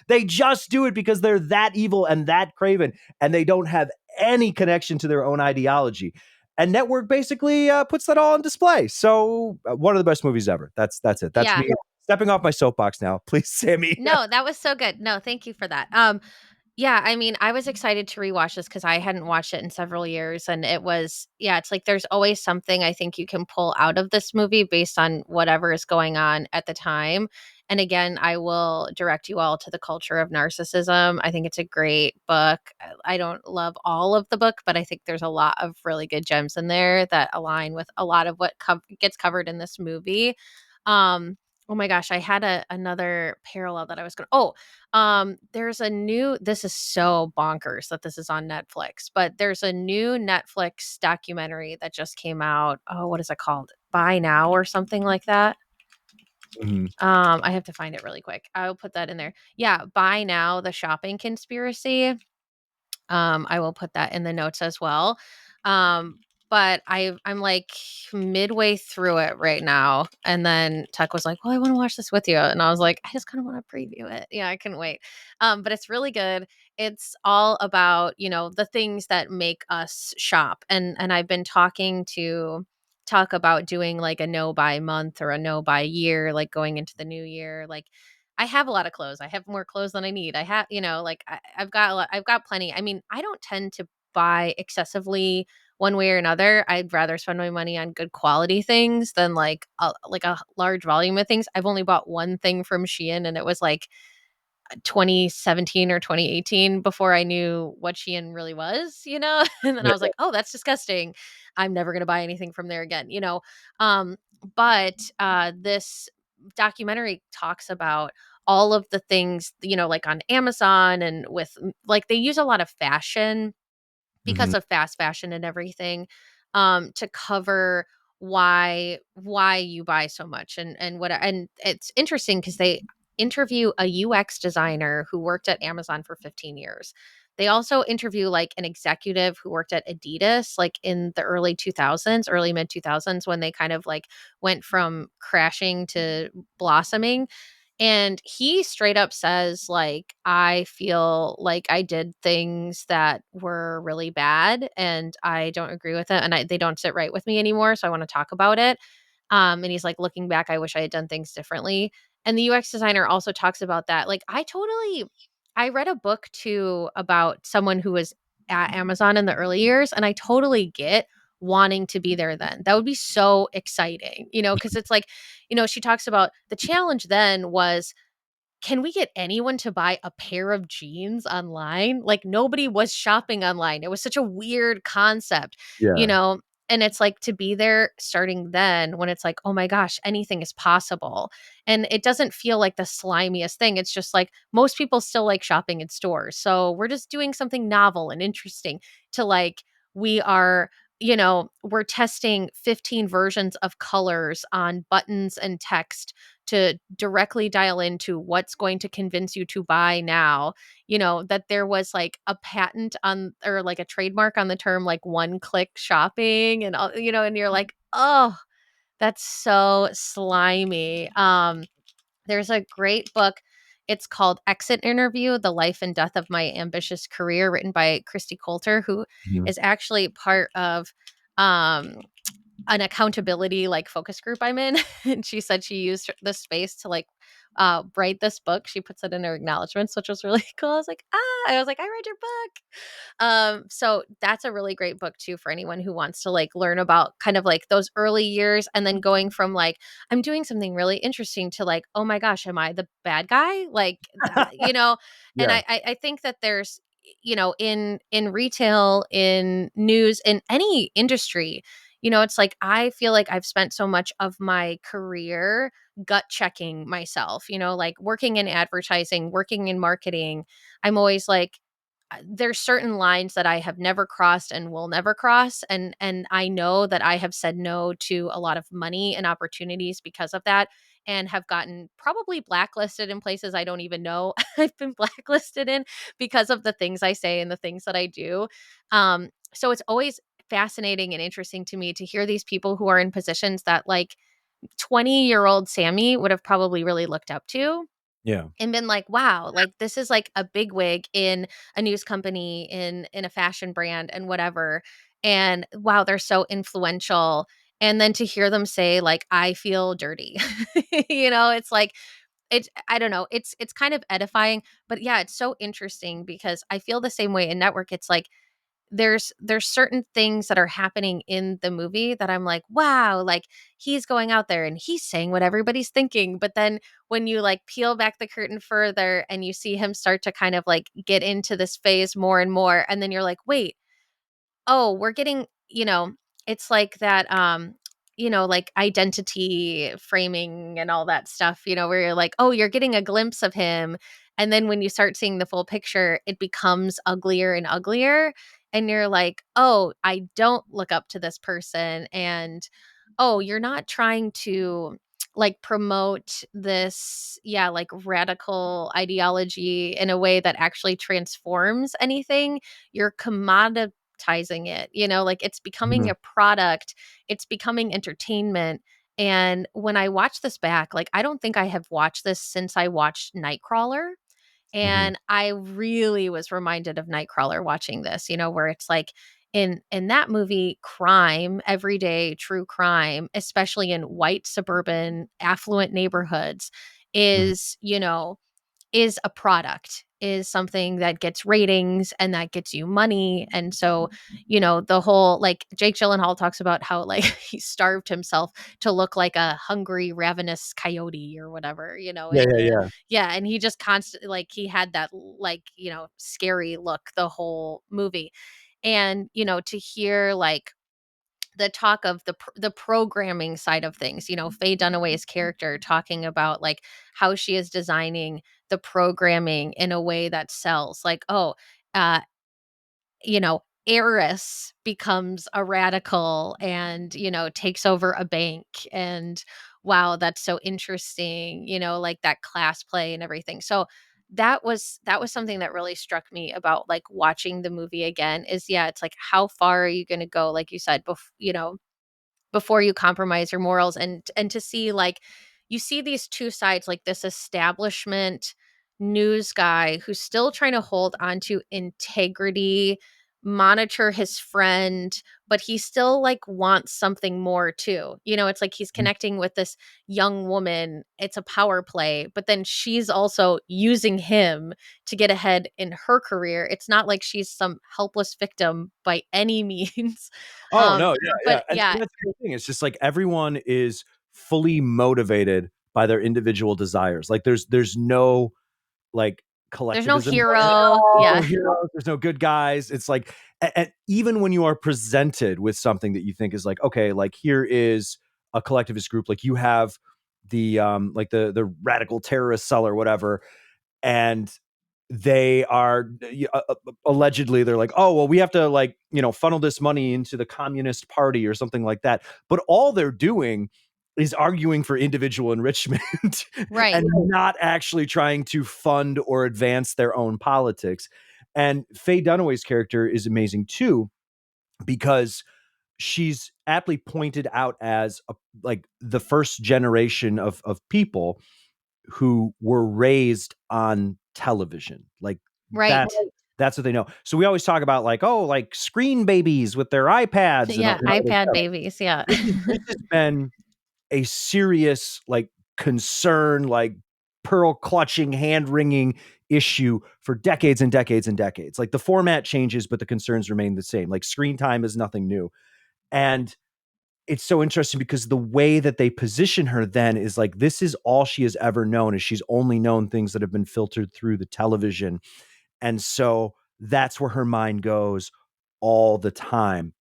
Speaker 2: They just do it because they're that evil and that craven, and they don't have any connection to their own ideology. And Network basically puts that all on display. So one of the best movies ever. That's it. That's
Speaker 1: Yeah.
Speaker 2: me stepping off my soapbox now. Please, Sammy.
Speaker 1: No, that was so good. No, thank you for that. Yeah, I mean, I was excited to rewatch this because I hadn't watched it in several years, and it was yeah, it's like there's always something I think you can pull out of this movie based on whatever is going on at the time. And again, I will direct you all to The Culture of Narcissism. I think it's a great book. I don't love all of the book, but I think there's a lot of really good gems in there that align with a lot of what gets covered in this movie. Oh my gosh, I had another parallel that I was going to there's a new this is so bonkers that this is on Netflix, but there's a new Netflix documentary that just came out. Oh, what is it called? Buy Now or something like that.
Speaker 2: Mhm.
Speaker 1: I have to find it really quick. I'll put that in there. Yeah, Buy Now, the shopping conspiracy. I will put that in the notes as well. Um, but I'm like midway through it right now, and then Tuck was like, "Well, I want to watch this with you," and I was like, "I just kind of want to preview it." Yeah, I couldn't wait. But it's really good. It's all about the things that make us shop, and I've been talk about doing like a no buy month or a no buy year, like going into the new year, like I have a lot of clothes. I have more clothes than I need. I have, like I've got a lot, I've got plenty. I mean, I don't tend to buy excessively one way or another. I'd rather spend my money on good quality things than like a large volume of things. I've only bought one thing from Shein, and it was like 2017 or 2018 before I knew what Shein really was. And then I was like, "Oh, that's disgusting. I'm never going to buy anything from there again." Um but this documentary talks about all of the things, like on Amazon and like they use a lot of fashion
Speaker 2: Mhm.
Speaker 1: because of fast fashion and everything, to cover why you buy so much and it's interesting because they interview a UX designer who worked at Amazon for 15 years. They also interview like an executive who worked at Adidas like in the early 2000s, early mid 2000s when they kind of like went from crashing to blossoming, and he straight up says, like, I feel like I did things that were really bad and I don't agree with it. And they don't sit right with me anymore. So I want to talk about it. And he's like, looking back, I wish I had done things differently. And the UX designer also talks about that. Like, I read a book too about someone who was at Amazon in the early years, and I totally get wanting to be there then. That would be so exciting, because it's like, she talks about the challenge then was, can we get anyone to buy a pair of jeans online? Like, nobody was shopping online. It was such a weird concept, you
Speaker 2: Yeah.
Speaker 1: know? And it's like to be there starting then when it's like, oh my gosh, anything is possible. And it doesn't feel like the slimiest thing. It's just like most people still like shopping in stores. So we're just doing something novel and interesting to like, we are, we're testing 15 versions of colors on buttons and text to directly dial into what's going to convince you to buy now. That there was like a patent on or like a trademark on the term like one click shopping and all, and you're like, oh, that's so slimy. There's a great book. It's called Exit Interview: The Life and Death of My Ambitious Career, written by Christy Coulter, who
Speaker 2: Mhm.
Speaker 1: is actually part of um an accountability like focus group I'm in. And she said she used this space to like write this book. She puts it in her acknowledgments, which was really cool. I was like, I read your book. So that's a really great book too for anyone who wants to like learn about kind of like those early years and then going from like, I'm doing something really interesting to like, oh my gosh, am I the bad guy? Like, and
Speaker 2: Yeah.
Speaker 1: I think that there's, in retail, in news, in any industry, it's like I feel like I've spent so much of my career gut checking myself, like working in advertising, working in marketing. I'm always like, there's certain lines that I have never crossed and will never cross, and I know that I have said no to a lot of money and opportunities because of that, and have gotten probably blacklisted in places I don't even know I've been blacklisted in because of the things I say and the things that I do. So it's always fascinating and interesting to me to hear these people who are in positions that like 20-year-old Sammy would have probably really looked up to
Speaker 2: Yeah.
Speaker 1: and been like, wow, like this is like a big wig in a news company, in a fashion brand and whatever. And wow, they're so influential. And then to hear them say, like, I feel dirty, it's like it's, I don't know, it's kind of edifying, but yeah, it's so interesting because I feel the same way in Network. It's like there's certain things that are happening in the movie that I'm like, wow, like he's going out there and he's saying what everybody's thinking. But then when you like peel back the curtain further and you see him start to kind of like get into this phase more and more, and then you're like, wait, oh, we're getting, it's like that, like identity framing and all that stuff, where you're like, oh, you're getting a glimpse of him. And then when you start seeing the full picture, it becomes uglier and uglier. And you're like, oh, I don't look up to this person. And oh, you're not trying to like promote this, yeah, like radical ideology in a way that actually transforms anything. You're commoditizing it, like it's becoming
Speaker 2: Mhm,
Speaker 1: a product, it's becoming entertainment. And when I watch this back, like I don't think I have watched this since I watched Nightcrawler.
Speaker 2: mhm,
Speaker 1: And I really was reminded of Nightcrawler watching this, where it's like in that movie, crime, everyday true crime, especially in white suburban affluent neighborhoods,
Speaker 2: mhm.
Speaker 1: is, is a product, is something that gets ratings and that gets you money. And so, the whole like Jake Gyllenhaal talks about how like he starved himself to look like a hungry, ravenous coyote or whatever,
Speaker 2: Yeah,
Speaker 1: in
Speaker 2: yeah,
Speaker 1: the
Speaker 2: yeah.
Speaker 1: yeah, and he just constantly like he had that like, scary look the whole movie. And, to hear like the talk of the programming side of things, Faye Dunaway's character talking about like how she is designing the programming in a way that sells. Like, oh, uh, Eris becomes a radical and, takes over a bank. And wow, that's so interesting, like that class play and everything. So that was something that really struck me about like watching the movie again is, yeah, it's like how far are you going to go, like you said, before you compromise your morals. And to see like you see these two sides, like this establishment news guy who's still trying to hold on to integrity, monitor his friend, but he still like wants something more too. It's like he's
Speaker 2: Mhm.
Speaker 1: connecting with this young woman, it's a power play, but then she's also using him to get ahead in her career. It's not like she's some helpless victim by any means.
Speaker 2: Oh, no, yeah, yeah,
Speaker 1: But
Speaker 2: and
Speaker 1: yeah,
Speaker 2: that's the thing, it's just like everyone is fully motivated by their individual desires, like, there's no, like,
Speaker 1: there's no
Speaker 2: collectivism going on at
Speaker 1: hero.
Speaker 2: all,
Speaker 1: Yeah.
Speaker 2: no heroes, there's no good guys, it's like and even when you are presented with something that you think is like, okay, like, here is a collectivist group, like, you have like, the radical terrorist cell or whatever, and they are allegedly they're like, oh well, we have to like funnel this money into the Communist Party or something like that, but all they're doing is arguing for individual enrichment
Speaker 1: Right.
Speaker 2: and not actually trying to fund or advance their own politics. And Faye Dunaway's character is amazing too, because she's aptly pointed out as like the first generation of people who were raised on television. Like that's
Speaker 1: Right.
Speaker 2: that's what they know. So we always talk about like, oh, like screen babies with their iPads and,
Speaker 1: Yeah,
Speaker 2: and all this
Speaker 1: iPad
Speaker 2: stuff.
Speaker 1: babies, yeah.
Speaker 2: This has been a serious like concern, like pearl clutching, hand wringing issue for decades and decades and decades. Like the format changes, but the concerns remain the same. Like screen time is nothing new. And it's so interesting because the way that they position her then is like this is all she has ever known, is she's only known things that have been filtered through the television. And so that's where her mind goes all the time.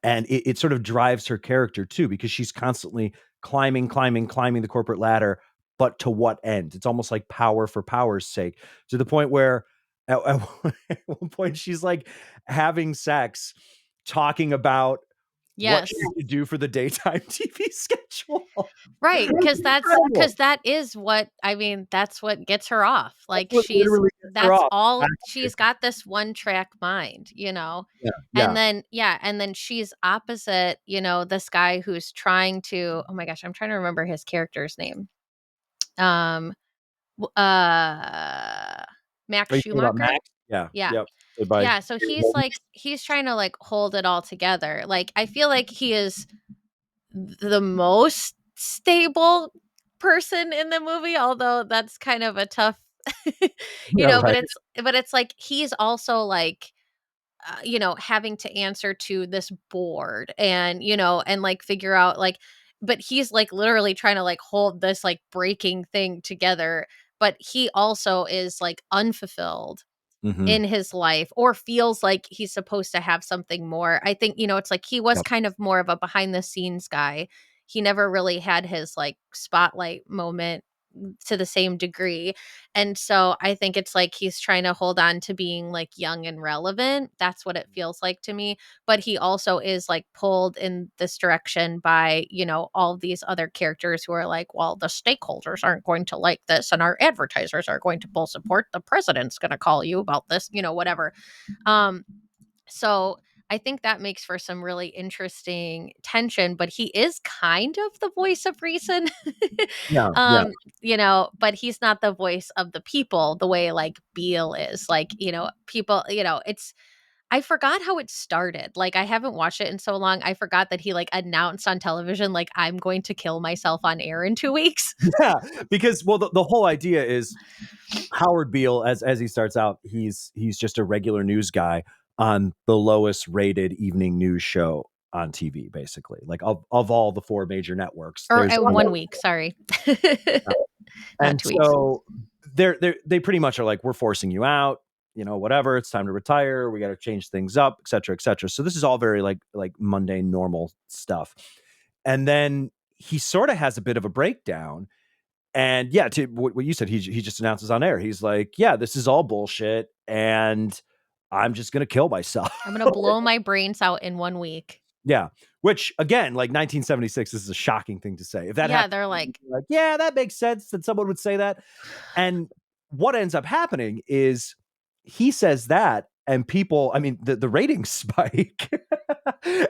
Speaker 2: And it sort of drives her character too, because she's constantly climbing the corporate ladder. But to what end? It's almost like power for power's sake, to the point where at one point she's like having sex, talking about what she
Speaker 1: Yes.
Speaker 2: should do for the daytime TV schedule.
Speaker 1: Right,
Speaker 2: It's
Speaker 1: because
Speaker 2: incredible.
Speaker 1: that is what, I mean, that's what gets her off.
Speaker 2: That's
Speaker 1: Like
Speaker 2: what literally gets her off.
Speaker 1: she's got this one track mind,
Speaker 2: Yeah,
Speaker 1: And
Speaker 2: yeah.
Speaker 1: then yeah, and then she's opposite, this guy who's trying to, oh my gosh, I'm trying to remember his character's name. Um Max
Speaker 2: Are you talking about
Speaker 1: Schumacher?
Speaker 2: Max? Yeah,
Speaker 1: Yeah.
Speaker 2: yep. Played by
Speaker 1: Yeah, so he's trying to like hold it all together. Like I feel like he is the most stable person in the movie, although that's kind of a tough,
Speaker 2: Yeah, right.
Speaker 1: but it's like he's also like having to answer to this board and, and like figure out like, but he's like literally trying to like hold this like breaking thing together. But he also is like unfulfilled
Speaker 2: Hmm.
Speaker 1: in his life or feels like he's supposed to have something more. I think, it's like he was
Speaker 2: Yep.
Speaker 1: kind of more of a behind the scenes guy. He never really had his like spotlight moment to the same degree. And so I think it's like he's trying to hold on to being like young and relevant. That's what it feels like to me. But he also is like pulled in this direction by, all these other characters who are like, well, the stakeholders aren't going to like this and our advertisers are going to pull support. The president's going to call you about this, whatever. Um, so I think that makes for some really interesting tension, but he is kind of the voice of reason.
Speaker 2: Yeah, yeah.
Speaker 1: um, but he's not the voice of the people the way like Beale is. Like, people, it's I forgot how it started. Like I haven't watched it in so long. I forgot that he like announced on television like I'm going to kill myself on air in 2 weeks.
Speaker 2: Yeah, because well, the whole idea is Howard Beale, as he starts out, he's just a regular news guy on the lowest rated evening news show on TV, basically. Like of all the four major networks,
Speaker 1: Or
Speaker 2: there's
Speaker 1: in 1 week, sorry. Not
Speaker 2: and
Speaker 1: 2 weeks.
Speaker 2: so they pretty much are like, we're forcing you out, whatever. It's time to retire. We got to change things up, et cetera, et cetera. So this is all very like mundane, normal stuff. And then he sort of has a bit of a breakdown. And yeah, to what you said, he just announces on air. He's like, yeah, this is all bullshit, and I'm just gonna kill myself.
Speaker 1: I'm gonna blow my brains out in 1 week.
Speaker 2: Yeah, which again, like 1976, this is a shocking thing to say. If that
Speaker 1: Yeah,
Speaker 2: happened,
Speaker 1: they're like,
Speaker 2: like, yeah, that makes sense that someone would say that. And what ends up happening is he says that, and people, I mean, the ratings spike,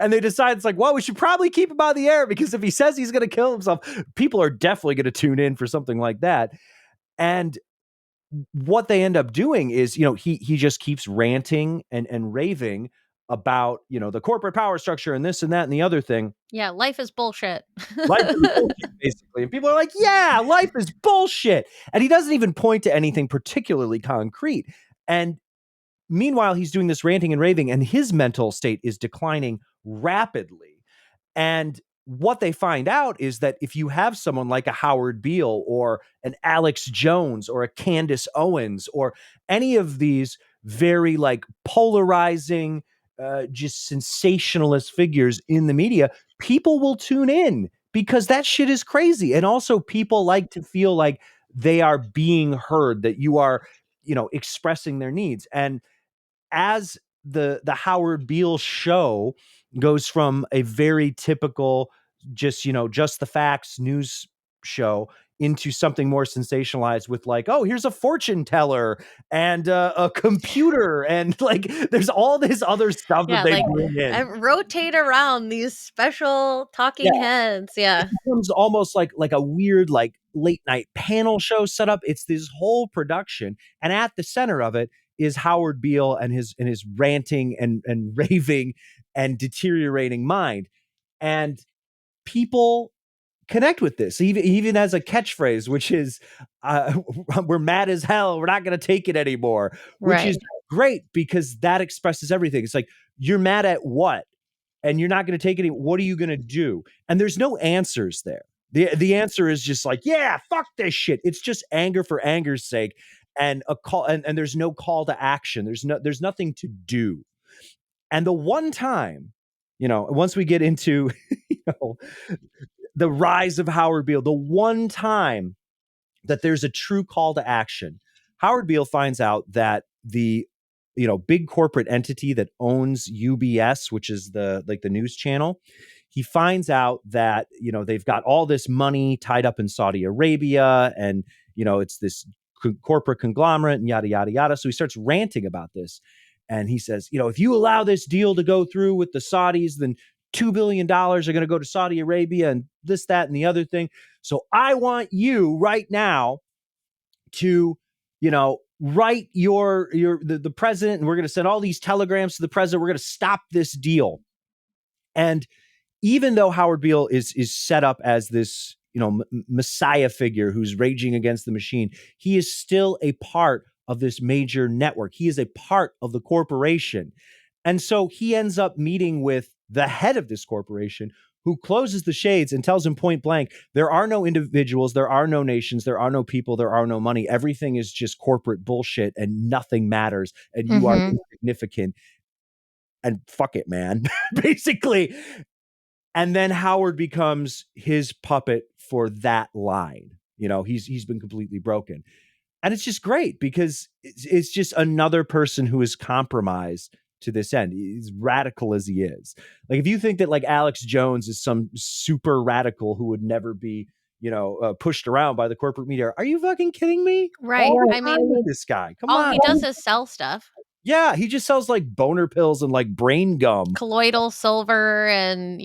Speaker 2: and they decide it's like, well, we should probably keep him on the air because if he says he's going to kill himself, people are definitely going to tune in for something like that. And what they end up doing is, he just keeps ranting and raving about, the corporate power structure and this and that and the other thing.
Speaker 1: yeah, life is bullshit.
Speaker 2: Life is bullshit, basically. And people are like, yeah, life is bullshit. And he doesn't even point to anything particularly concrete. And meanwhile, he's doing this ranting and raving, and his mental state is declining rapidly. And what they find out is that if you have someone like a Howard Beale or an Alex Jones or a Candace Owens or any of these very like polarizing, just sensationalist figures in the media, people will tune in because that shit is crazy. And also, people like to feel like they are being heard, that you are, expressing their needs. And as the Howard Beale show goes from a very typical just the facts news show into something more sensationalized with like, oh, here's a fortune teller and a computer and like there's all this other stuff that
Speaker 1: Yeah,
Speaker 2: they
Speaker 1: like
Speaker 2: bring in.
Speaker 1: rotate around these special
Speaker 2: Yeah,
Speaker 1: talking heads.
Speaker 2: it
Speaker 1: Yeah,
Speaker 2: becomes almost like a weird like late night panel show setup. It's this whole production, and at the center of it is Howard Beale and his ranting and raving and deteriorating mind. And people connect with this. He even has a catchphrase, which is, "We're mad as hell. We're not going to take it anymore," which is
Speaker 1: right.
Speaker 2: great because that expresses everything. It's like, you're mad at what? And you're not going to take any. What are you going to do? And there's no answers there. The answer is just like, yeah, fuck this shit. It's just anger for anger's sake, and a call, and there's no call to action. There's nothing to do. And the one time, once we get into you know the rise of Howard Beale, the one time that there's a true call to action, Howard Beale finds out that the big corporate entity that owns UBS, which is the news channel, he finds out that they've got all this money tied up in Saudi Arabia, and it's this corporate conglomerate and yada yada yada. So he starts ranting about this, and he says, if you allow this deal to go through with the Saudis, then $2 billion are going to go to Saudi Arabia and this, that, and the other thing. So I want you right now to, write the president, and we're going to send all these telegrams to the president. We're going to stop this deal. And even though Howard Beale is set up as this, messiah figure who's raging against the machine. He is still a part of this major network. He is a part of the corporation. And so he ends up meeting with the head of this corporation, who closes the shades and tells him point blank, there are no individuals, there are no nations, there are no people, there are no money. Everything is just corporate bullshit and nothing matters. And you are
Speaker 1: Mhm.
Speaker 2: insignificant. And fuck it, man. Basically. And then Howard becomes his puppet for that line. He's been completely broken. And it's just great because it's just another person who is compromised to this end, as radical as he is. Like, if you think that like Alex Jones is some super radical who would never be, pushed around by the corporate media, are you fucking kidding me?
Speaker 1: Right.
Speaker 2: All
Speaker 1: I
Speaker 2: the time
Speaker 1: mean,
Speaker 2: with this guy. Come
Speaker 1: all
Speaker 2: on.
Speaker 1: he does is sell stuff.
Speaker 2: Yeah, he just sells like boner pills and like brain gum.
Speaker 1: Colloidal silver and,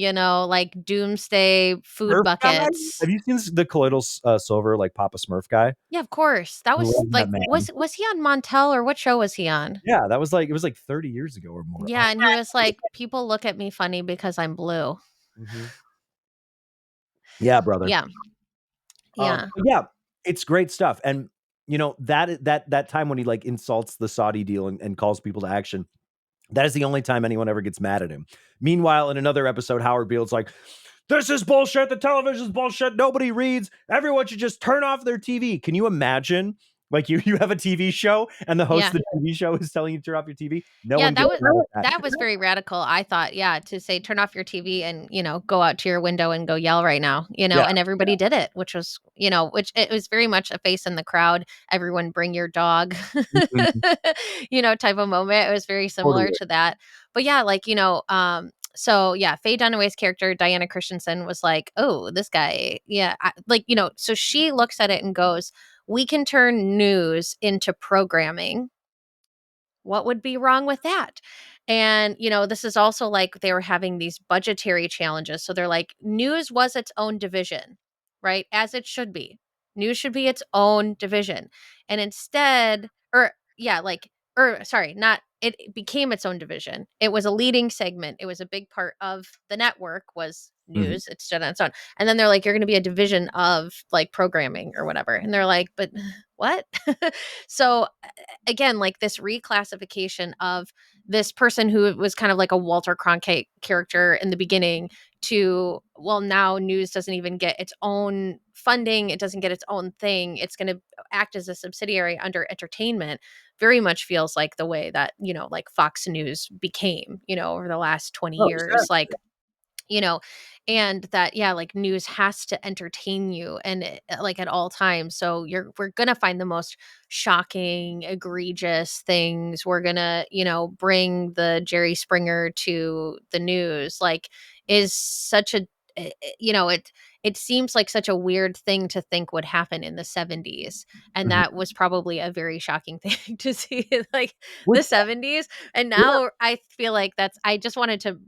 Speaker 1: like doomsday food
Speaker 2: Smurf guy?
Speaker 1: buckets.
Speaker 2: Have you seen the colloidal silver, like Papa Smurf guy?
Speaker 1: Yeah, of course. That
Speaker 2: Love
Speaker 1: was
Speaker 2: that
Speaker 1: like
Speaker 2: man.
Speaker 1: was he on Montel, or what show was he on?
Speaker 2: Yeah, that was like, it was like 30 years ago or more. Oh,
Speaker 1: Yeah, and he was like, "People look at me funny because I'm blue."
Speaker 2: mhm. Yeah, brother.
Speaker 1: Yeah. Yeah.
Speaker 2: But yeah, it's great stuff. And that time when he like insults the Saudi deal and calls people to action, that is the only time anyone ever gets mad at him. Meanwhile, in another episode, Howard Beale's like, this is bullshit. The television's bullshit. Nobody reads. Everyone should just turn off their TV. Can you imagine? Like, you have a TV show and the host
Speaker 1: Yeah.
Speaker 2: of the TV show is telling you to turn off your TV. No
Speaker 1: Yeah,
Speaker 2: one gets mad at
Speaker 1: that
Speaker 2: that.
Speaker 1: was very radical. I thought, yeah, to say turn off your TV and, go out to your window and go yell right now,
Speaker 2: Yeah.
Speaker 1: and everybody did it, which was, which it was very much a face in the crowd. Everyone bring your dog,
Speaker 2: Mhm.
Speaker 1: type of moment. It was very similar
Speaker 2: Totally.
Speaker 1: to that. But yeah, like, so yeah, Faye Dunaway's character, Diana Christensen, was like, oh, this guy, yeah, so she looks at it and goes, we can turn news into programming. What would be wrong with that? And, this is also like they were having these budgetary challenges. So they're like, news was its own division, right? As it should be. News should be its own division. And instead, or yeah, like, or sorry, not, it became its own division. It was a leading segment. It was a big part of the network was
Speaker 2: Mhm.
Speaker 1: news. It stood on its own. And then they're like, you're going to be a division of like programming or whatever. And they're like, but what? So again, like this reclassification of this person who was kind of like a Walter Cronkite character in the beginning to, well, now news doesn't even get its own funding. It doesn't get its own thing. It's going to act as a subsidiary under entertainment. Very much feels like the way that, like Fox News became, over the last 20
Speaker 2: Oh,
Speaker 1: years. Like, you know and that, yeah, like news has to entertain you and like at all times, so we're gonna find the most shocking, egregious things. We're gonna, bring the Jerry Springer to the news, like, is such a it seems like such a weird thing to think would happen in the 70s, and
Speaker 2: Mhm.
Speaker 1: that was probably a very shocking thing to see in like
Speaker 2: Which,
Speaker 1: the 70s. And
Speaker 2: yeah,
Speaker 1: now I feel like I just wanted to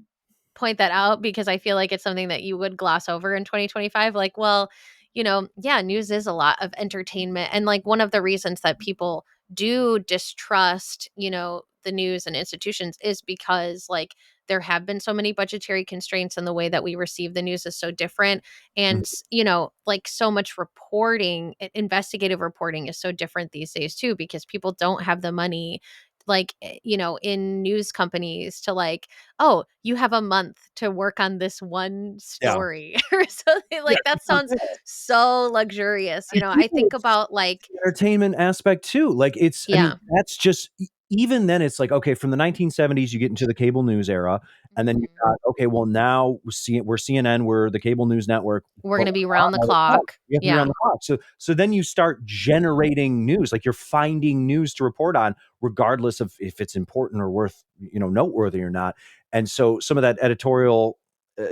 Speaker 1: point that out because I feel like it's something that you would gloss over in 2025. Like, well, yeah, news is a lot of entertainment. And like one of the reasons that people do distrust, the news and institutions is because like there have been so many budgetary constraints and the way that we receive the news is so different.
Speaker 2: mhm,
Speaker 1: And, like so much reporting, investigative reporting is so different these days too, because people don't have the money like in news companies to like, oh, you have a month to work on this one
Speaker 2: yeah.
Speaker 1: story or something.
Speaker 2: Yeah,
Speaker 1: Like that
Speaker 2: no,
Speaker 1: sounds so luxurious.
Speaker 2: I think
Speaker 1: I think about like,
Speaker 2: entertainment aspect too. Like, I mean,
Speaker 1: yeah.
Speaker 2: that's just even then it's like, okay, from the 1970s you get into the cable news era, and then you
Speaker 1: Mhm.
Speaker 2: got, okay, well, now we're CNN, we're the cable news network,
Speaker 1: We're
Speaker 2: but
Speaker 1: going to be round the clock.
Speaker 2: we have to be around
Speaker 1: Yeah.
Speaker 2: the clock. So then you start generating news, like you're finding news to report on, regardless of if it's important or worth, noteworthy or not. And so some of that editorial,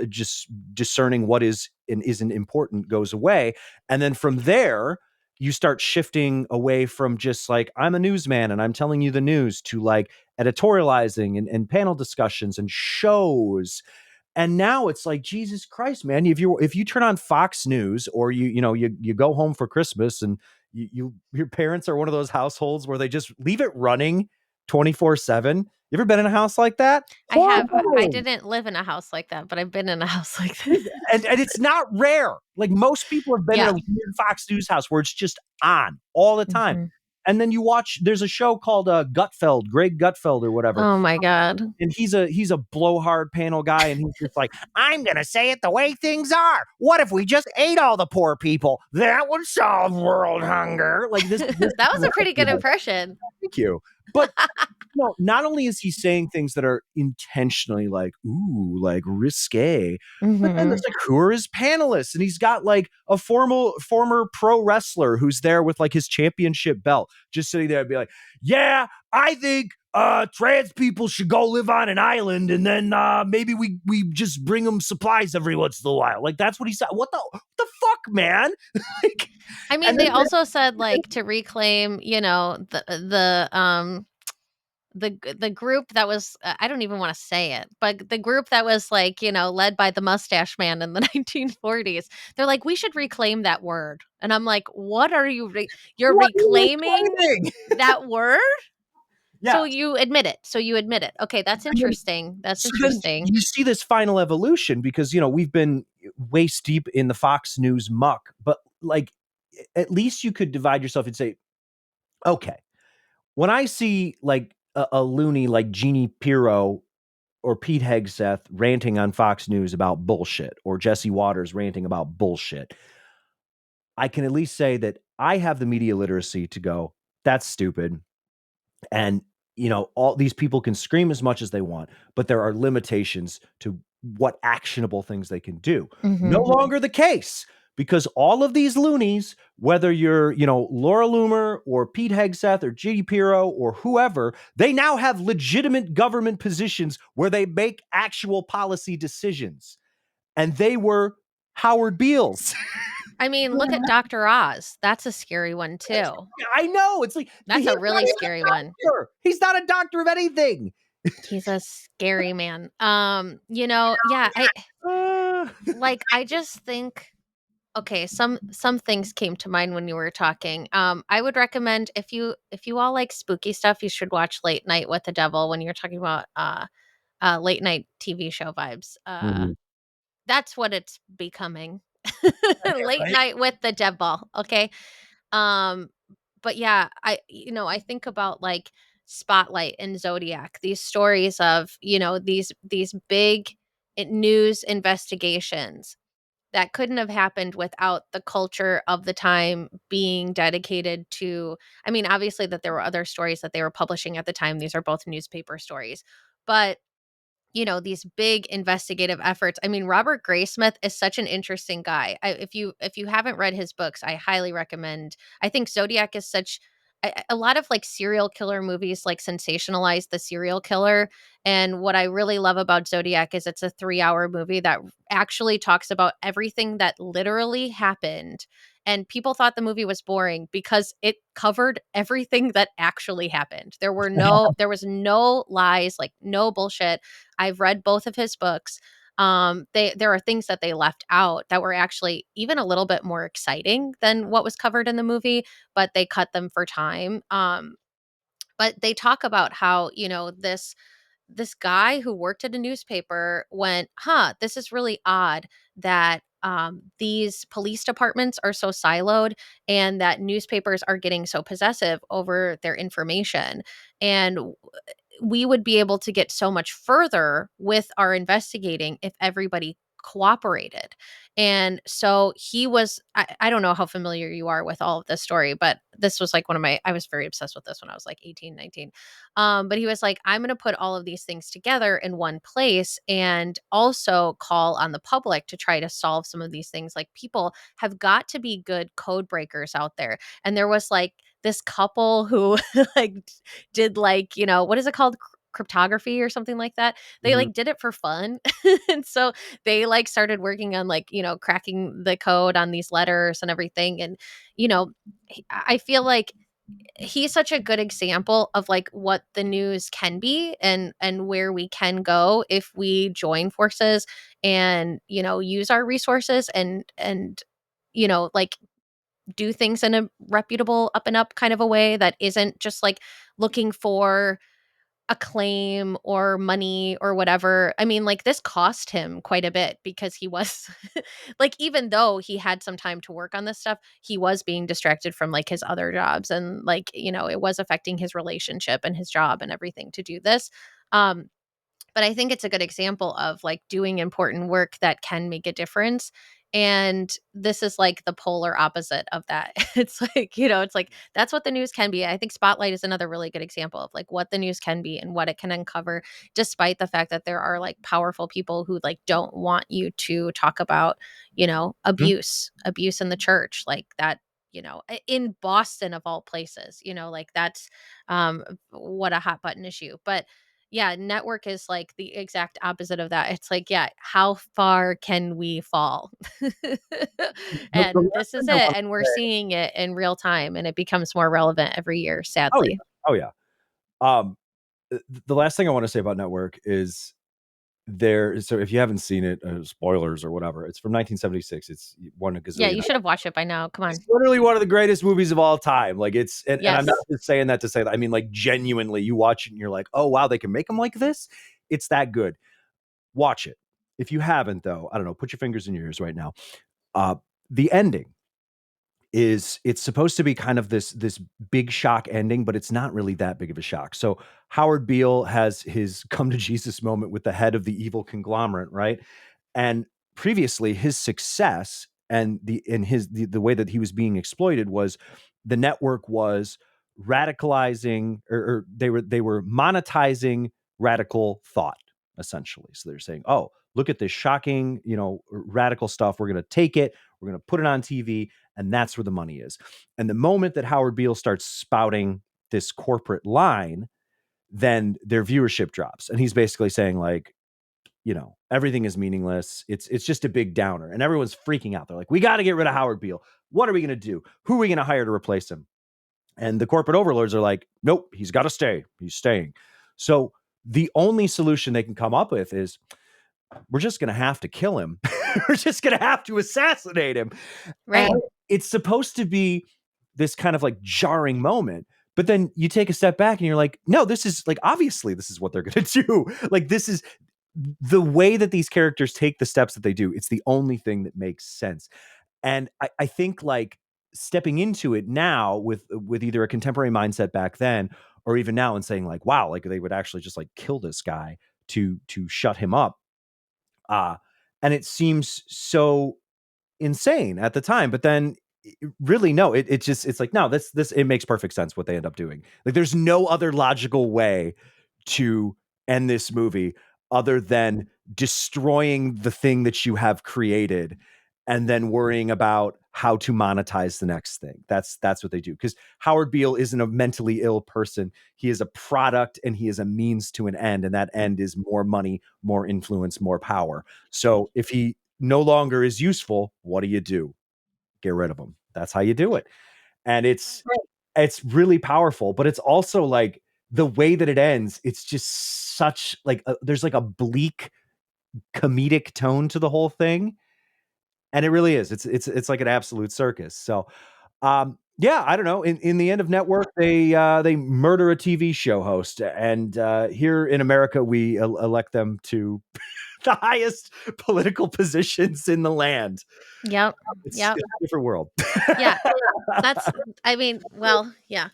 Speaker 2: just discerning what is and isn't important, goes away. And then from there, you start shifting away from just like, I'm a newsman and I'm telling you the news, to like editorializing and panel discussions and shows. And now it's like, Jesus Christ, man, if you turn on Fox News, or you go home for Christmas and your parents are one of those households where they just leave it running 24/7, You ever been in a house like that?
Speaker 1: I have. I
Speaker 2: Horrible.
Speaker 1: didn't live in a house like that, but I've been in a house like that.
Speaker 2: And it's not rare. Like most people have been in a
Speaker 1: Yeah.
Speaker 2: weird Fox News house where it's just on all the time.
Speaker 1: Mhm.
Speaker 2: And then you watch. There's a show called Gutfeld, Greg Gutfeld or whatever,
Speaker 1: Oh my god.
Speaker 2: and he's a blowhard panel guy, and he's just like, I'm gonna say it the way things are. What if we just ate all the poor people? That would solve world hunger. Like this
Speaker 1: That was a pretty good impression.
Speaker 2: thank you. But no, not only is he saying things that are intentionally like, ooh, like risque, but then
Speaker 1: Mhm.
Speaker 2: it's like, who are his panelists? And he's got like a former pro wrestler who's there with like his championship belt, just sitting there and be like, yeah, I think trans people should go live on an island, and then maybe we just bring them supplies every once in a while. Like that's what he said. What the fuck, man? Like,
Speaker 1: I
Speaker 2: and
Speaker 1: mean,
Speaker 2: then
Speaker 1: they also said like to reclaim, the group that was I don't even want to say it, but the group that was like, led by the mustache man in the 1940s. They're like, we should reclaim that word. And I'm like, what are you're
Speaker 2: what are you
Speaker 1: reclaiming
Speaker 2: reclaiming?
Speaker 1: that word?
Speaker 2: Yeah.
Speaker 1: So you admit it. Okay, that's
Speaker 2: And then
Speaker 1: interesting. That's
Speaker 2: so then
Speaker 1: interesting.
Speaker 2: you see this final evolution because we've been waist deep in the Fox News muck, but like at least you could divide yourself and say, okay, when I see like a loony like Jeannie Pirro or Pete Hegseth ranting on Fox News about bullshit, or Jesse Waters ranting about bullshit, I can at least say that I have the media literacy to go, that's stupid. And all these people can scream as much as they want, but there are limitations to what actionable things they can do. No
Speaker 1: Mhm.
Speaker 2: longer the case, because all of these loonies, whether you're Laura Loomer or Pete Hegseth or J.D. Pirro or whoever, they now have legitimate government positions where they make actual policy decisions, and they were Howard Beals.
Speaker 1: I mean, look at Dr. Oz. That's a scary one too.
Speaker 2: I know, it's like
Speaker 1: That's
Speaker 2: he's
Speaker 1: a
Speaker 2: not
Speaker 1: really
Speaker 2: even
Speaker 1: scary
Speaker 2: a
Speaker 1: one.
Speaker 2: doctor. He's not a doctor of anything.
Speaker 1: He's a scary man. Yeah,
Speaker 2: Uh,
Speaker 1: I just think okay, some things came to mind when you were talking. I would recommend if you all like spooky stuff, you should watch Late Night with the Devil when you're talking about late night TV show vibes.
Speaker 2: Mhm.
Speaker 1: That's what it's becoming. Late
Speaker 2: Right?
Speaker 1: Night with the Devil, okay? Um but yeah, I think about like Spotlight and Zodiac, these stories of, these big news investigations that couldn't have happened without the culture of the time being dedicated to I mean, obviously that there were other stories that they were publishing at the time. These are both newspaper stories. But these big investigative efforts. I mean, Robert Graysmith is such an interesting guy. If you haven't read his books, I highly recommend. I think Zodiac is such a lot of like serial killer movies like sensationalize the serial killer. And what I really love about Zodiac is it's a 3-hour movie that actually talks about everything that literally happened. And people thought the movie was boring because it covered everything that actually happened. There was no lies, like no bullshit. I've read both of his books. There are things that they left out that were actually even a little bit more exciting than what was covered in the movie, but they cut them for time. But they talk about how, this guy who worked at a newspaper went, huh, this is really odd that these police departments are so siloed and that newspapers are getting so possessive over their information. And we would be able to get so much further with our investigating if everybody cooperated. And so he was, I don't know how familiar you are with all of this story, but this was like I was very obsessed with this when I was like 18, 19. But he was like, I'm going to put all of these things together in one place and also call on the public to try to solve some of these things. Like people have got to be good code breakers out there. And there was like this couple who like did like, what is it called? Cryptography or something like that. They
Speaker 2: Mhm.
Speaker 1: like did it for fun. And so they like started working on like, cracking the code on these letters and everything. And, you know, I feel like he's such a good example of like what the news can be and where we can go if we join forces and use our resources and like do things in a reputable up and up kind of a way that isn't just like looking for acclaim or money or whatever. I mean, like, this cost him quite a bit because he was like, even though he had some time to work on this stuff, he was being distracted from, like, his other jobs and, like, it was affecting his relationship and his job and everything to do this. Um, but I think it's a good example of, like, doing important work that can make a difference, and this is, like, the polar opposite of that. It's like, it's like, that's what the news can be. I think Spotlight is another really good example of, like, what the news can be and what it can uncover, despite the fact that there are, like, powerful people who, like, don't want you to talk about,
Speaker 2: Mhm.
Speaker 1: abuse in the church, like, that, in Boston of all places, like, that's, what a hot button issue. But yeah, network is like the exact opposite of that. It's like, yeah, how far can we fall?
Speaker 2: The
Speaker 1: And
Speaker 2: last
Speaker 1: this is
Speaker 2: thing I
Speaker 1: it.
Speaker 2: want
Speaker 1: And
Speaker 2: to
Speaker 1: we're
Speaker 2: say.
Speaker 1: seeing it in real time and it becomes more relevant every year,
Speaker 2: Oh yeah,
Speaker 1: sadly.
Speaker 2: oh yeah. Um, the last thing I want to say about Network is there. So if you haven't seen it, spoilers or whatever, it's from 1976. It's won a
Speaker 1: Yeah,
Speaker 2: gazillion.
Speaker 1: you should have watched it by now. Come
Speaker 2: It's
Speaker 1: on.
Speaker 2: literally one of the greatest movies of all time. Like and I'm not
Speaker 1: Yes.
Speaker 2: just saying that to say that. I mean, like genuinely, you watch it and you're like, oh wow, they can make them like this. It's that good. Watch it. If you haven't, though, I don't know. Put your fingers in your ears right now. Uh, the ending is it's supposed to be kind of this big shock ending, but it's not really that big of a shock. So Howard Beale has his come to Jesus moment with the head of the evil conglomerate, right? And previously his success and the way that he was being exploited was the network was radicalizing or they were monetizing radical thought essentially. So they're saying, oh, look at this shocking, radical stuff. We're going to take it, we're going to put it on TV, and that's where the money is. And the moment that Howard Beale starts spouting this corporate line, then their viewership drops. And he's basically saying, like, everything is meaningless. It's just a big downer. And everyone's freaking out. They're like, we got to get rid of Howard Beale. What are we going to do? Who are we going to hire to replace him? And the corporate overlords are like, nope, he's got to stay. He's staying. So the only solution they can come up with is we're just going to have to kill him. We're just going to have to assassinate him. And
Speaker 1: Right.
Speaker 2: it's supposed to be this kind of like jarring moment. But then you take a step back and you're like, no, this is like, obviously, this is what they're going to do. Like, this is the way that these characters take the steps that they do. It's the only thing that makes sense. And I think like stepping into it now with either a contemporary mindset back then or even now and saying like, wow, like they would actually just like kill this guy to shut him up. Uh, and it seems so insane at the time, but then really no, it's like, no, this it makes perfect sense what they end up doing. Like there's no other logical way to end this movie other than destroying the thing that you have created and then worrying about how to monetize the next thing. That's what they do, because Howard Beale isn't a mentally ill person. He is a product and he is a means to an end, and that end is more money, more influence, more power. So if he no longer is useful, what do? Get rid of him. That's how you do it. And it's really powerful, but it's also like the way that it ends, it's just such like there's like a bleak comedic tone to the whole thing. And it really is. It's like an absolute circus. So yeah, I don't know. In the end of Network, they murder a TV show host, and here in America, we elect them to the highest political positions in the land.
Speaker 1: Yep.
Speaker 2: It's
Speaker 1: Yep.
Speaker 2: a different world.
Speaker 1: Yeah. That's, I mean, well, yeah.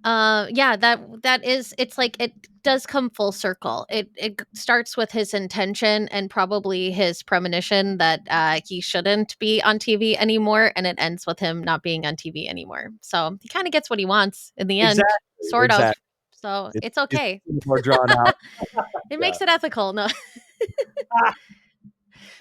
Speaker 1: Yeah, that is, it's like it does come full circle. It starts with his intention and probably his premonition that he shouldn't be on TV anymore, and it ends with him not being on TV anymore. So he kind of gets what he wants in the end,
Speaker 2: Exactly,
Speaker 1: sort of.
Speaker 2: exactly.
Speaker 1: So it's
Speaker 2: It's
Speaker 1: okay.
Speaker 2: more drawn out.
Speaker 1: It
Speaker 2: Yeah.
Speaker 1: makes it ethical. No.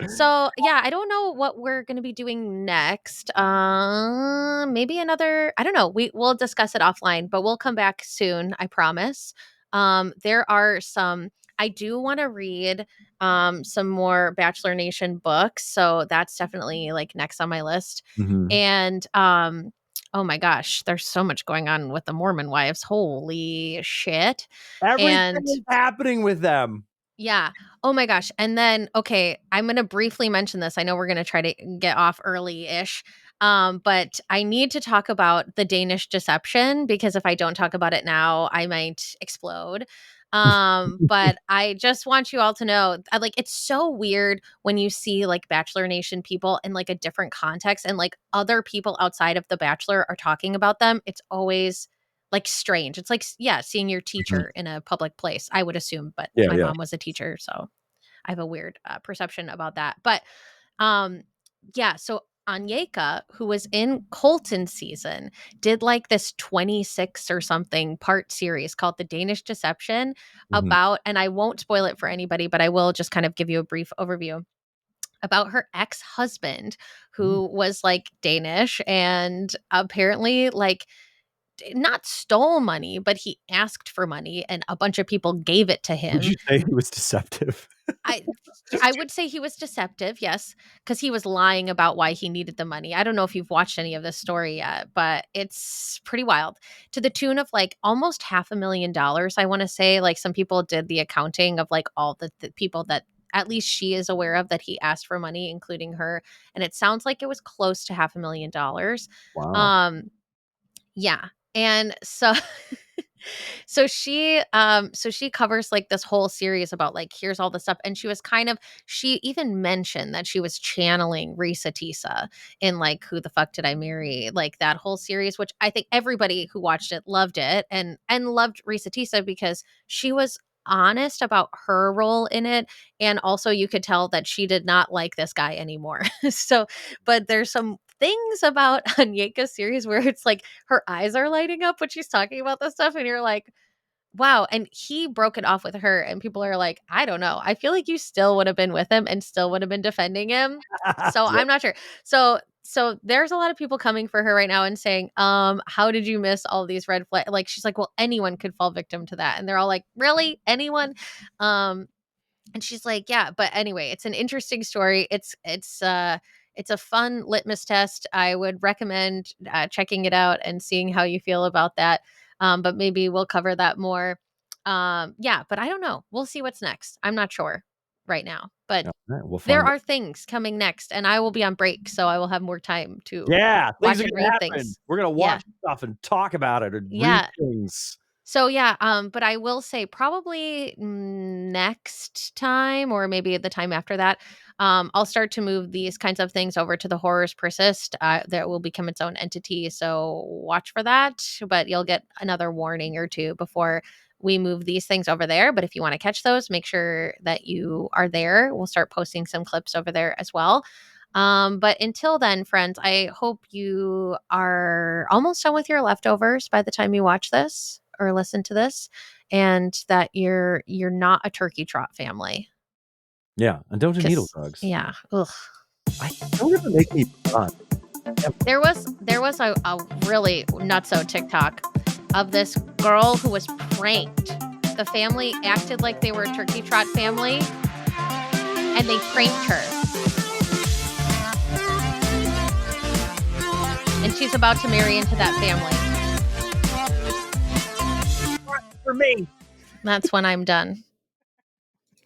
Speaker 1: So yeah, I don't know what we're gonna be doing next. Maybe another. I don't know. We'll discuss it offline, but we'll come back soon. I promise. There are some. I do want to read some more Bachelor Nation books, so that's definitely like next on my list.
Speaker 2: Mhm.
Speaker 1: And oh my gosh, there's so much going on with the Mormon wives. Holy shit!
Speaker 2: Everything
Speaker 1: And
Speaker 2: is happening with them.
Speaker 1: yeah. Oh my gosh. And then, okay, I'm going to briefly mention this. I know we're going to try to get off early-ish. But I need to talk about the Danish deception because if I don't talk about it now, I might explode. But I just want you all to know, like, it's so weird when you see like Bachelor Nation people in like a different context and like other people outside of the Bachelor are talking about them. It's always like strange. It's like, yeah, seeing your
Speaker 2: Mhm.
Speaker 1: teacher in a public place, I would assume, but
Speaker 2: Yeah,
Speaker 1: my
Speaker 2: yeah.
Speaker 1: mom was a teacher, so I have a weird perception about that. But um, yeah, so Anyeka, who was in Colton season, did like this 26 or something part series called The Danish Deception
Speaker 2: Mhm.
Speaker 1: about, and I won't spoil it for anybody, but I will just kind of give you a brief overview about her ex-husband
Speaker 2: Mm.
Speaker 1: who was like Danish and apparently like not stole money, but he asked for money and a bunch of people gave it to
Speaker 2: Would
Speaker 1: him.
Speaker 2: you say he was deceptive?
Speaker 1: I I would say he was deceptive, yes, because he was lying about why he needed the money. I don't know if you've watched any of this story yet, but it's pretty wild. To the tune of like almost $500,000, I want to say. Like some people did the accounting of like all the people that at least she is aware of that he asked for money, including her. And it sounds like it was close to $500,000.
Speaker 2: Wow.
Speaker 1: Um, yeah. And so so she covers like this whole series about like here's all the stuff, and she was kind of, she even mentioned that she was channeling Risa Tisa in like Who the Fuck Did I Marry, like that whole series, which I think everybody who watched it loved it, and loved Risa Tisa because she was honest about her role in it, and also you could tell that she did not like this guy anymore. So but there's some things about Anyeka's series where it's like her eyes are lighting up when she's talking about this stuff, and you're like, wow. And he broke it off with her, and people are like, I don't know. I feel like you still would have been with him and still would have been defending him. So
Speaker 2: Yep.
Speaker 1: I'm not sure. So there's a lot of people coming for her right now and saying, how did you miss all these red flags? Like she's like, well, anyone could fall victim to that. And they're all like, really? Anyone? Um, and she's like, yeah, but anyway, it's an interesting story. It's a fun litmus test. I would recommend checking it out and seeing how you feel about that. But maybe we'll cover that more. Yeah, but I don't know. We'll see what's next. I'm not sure right now, but
Speaker 2: Alright, we'll
Speaker 1: there
Speaker 2: find
Speaker 1: are things coming next, and I will be on break, so I will have more time to
Speaker 2: Yeah, things
Speaker 1: watch
Speaker 2: are
Speaker 1: and
Speaker 2: gonna
Speaker 1: read
Speaker 2: happen.
Speaker 1: things.
Speaker 2: We're gonna
Speaker 1: Yeah,
Speaker 2: watch stuff and talk about it and read
Speaker 1: yeah.
Speaker 2: things.
Speaker 1: So yeah, but I will say probably next time or maybe the time after that, I'll start to move these kinds of things over to the Horrors Persist. That will become its own entity, so watch for that. But you'll get another warning or two before we move these things over there. But if you want to catch those, make sure that you are there. We'll start posting some clips over there as well. But until then, friends, I hope you are almost done with your leftovers by the time you watch this or listen to this, and that you're not a turkey trot family.
Speaker 2: Yeah, and don't do needle
Speaker 1: Because
Speaker 2: drugs.
Speaker 1: yeah, ugh.
Speaker 2: I don't ever make me fun.
Speaker 1: There was a really nutso TikTok of this girl who was pranked. The family acted like they were a turkey trot family, and they pranked her. And she's about to marry into that family.
Speaker 2: For me.
Speaker 1: That's when I'm done.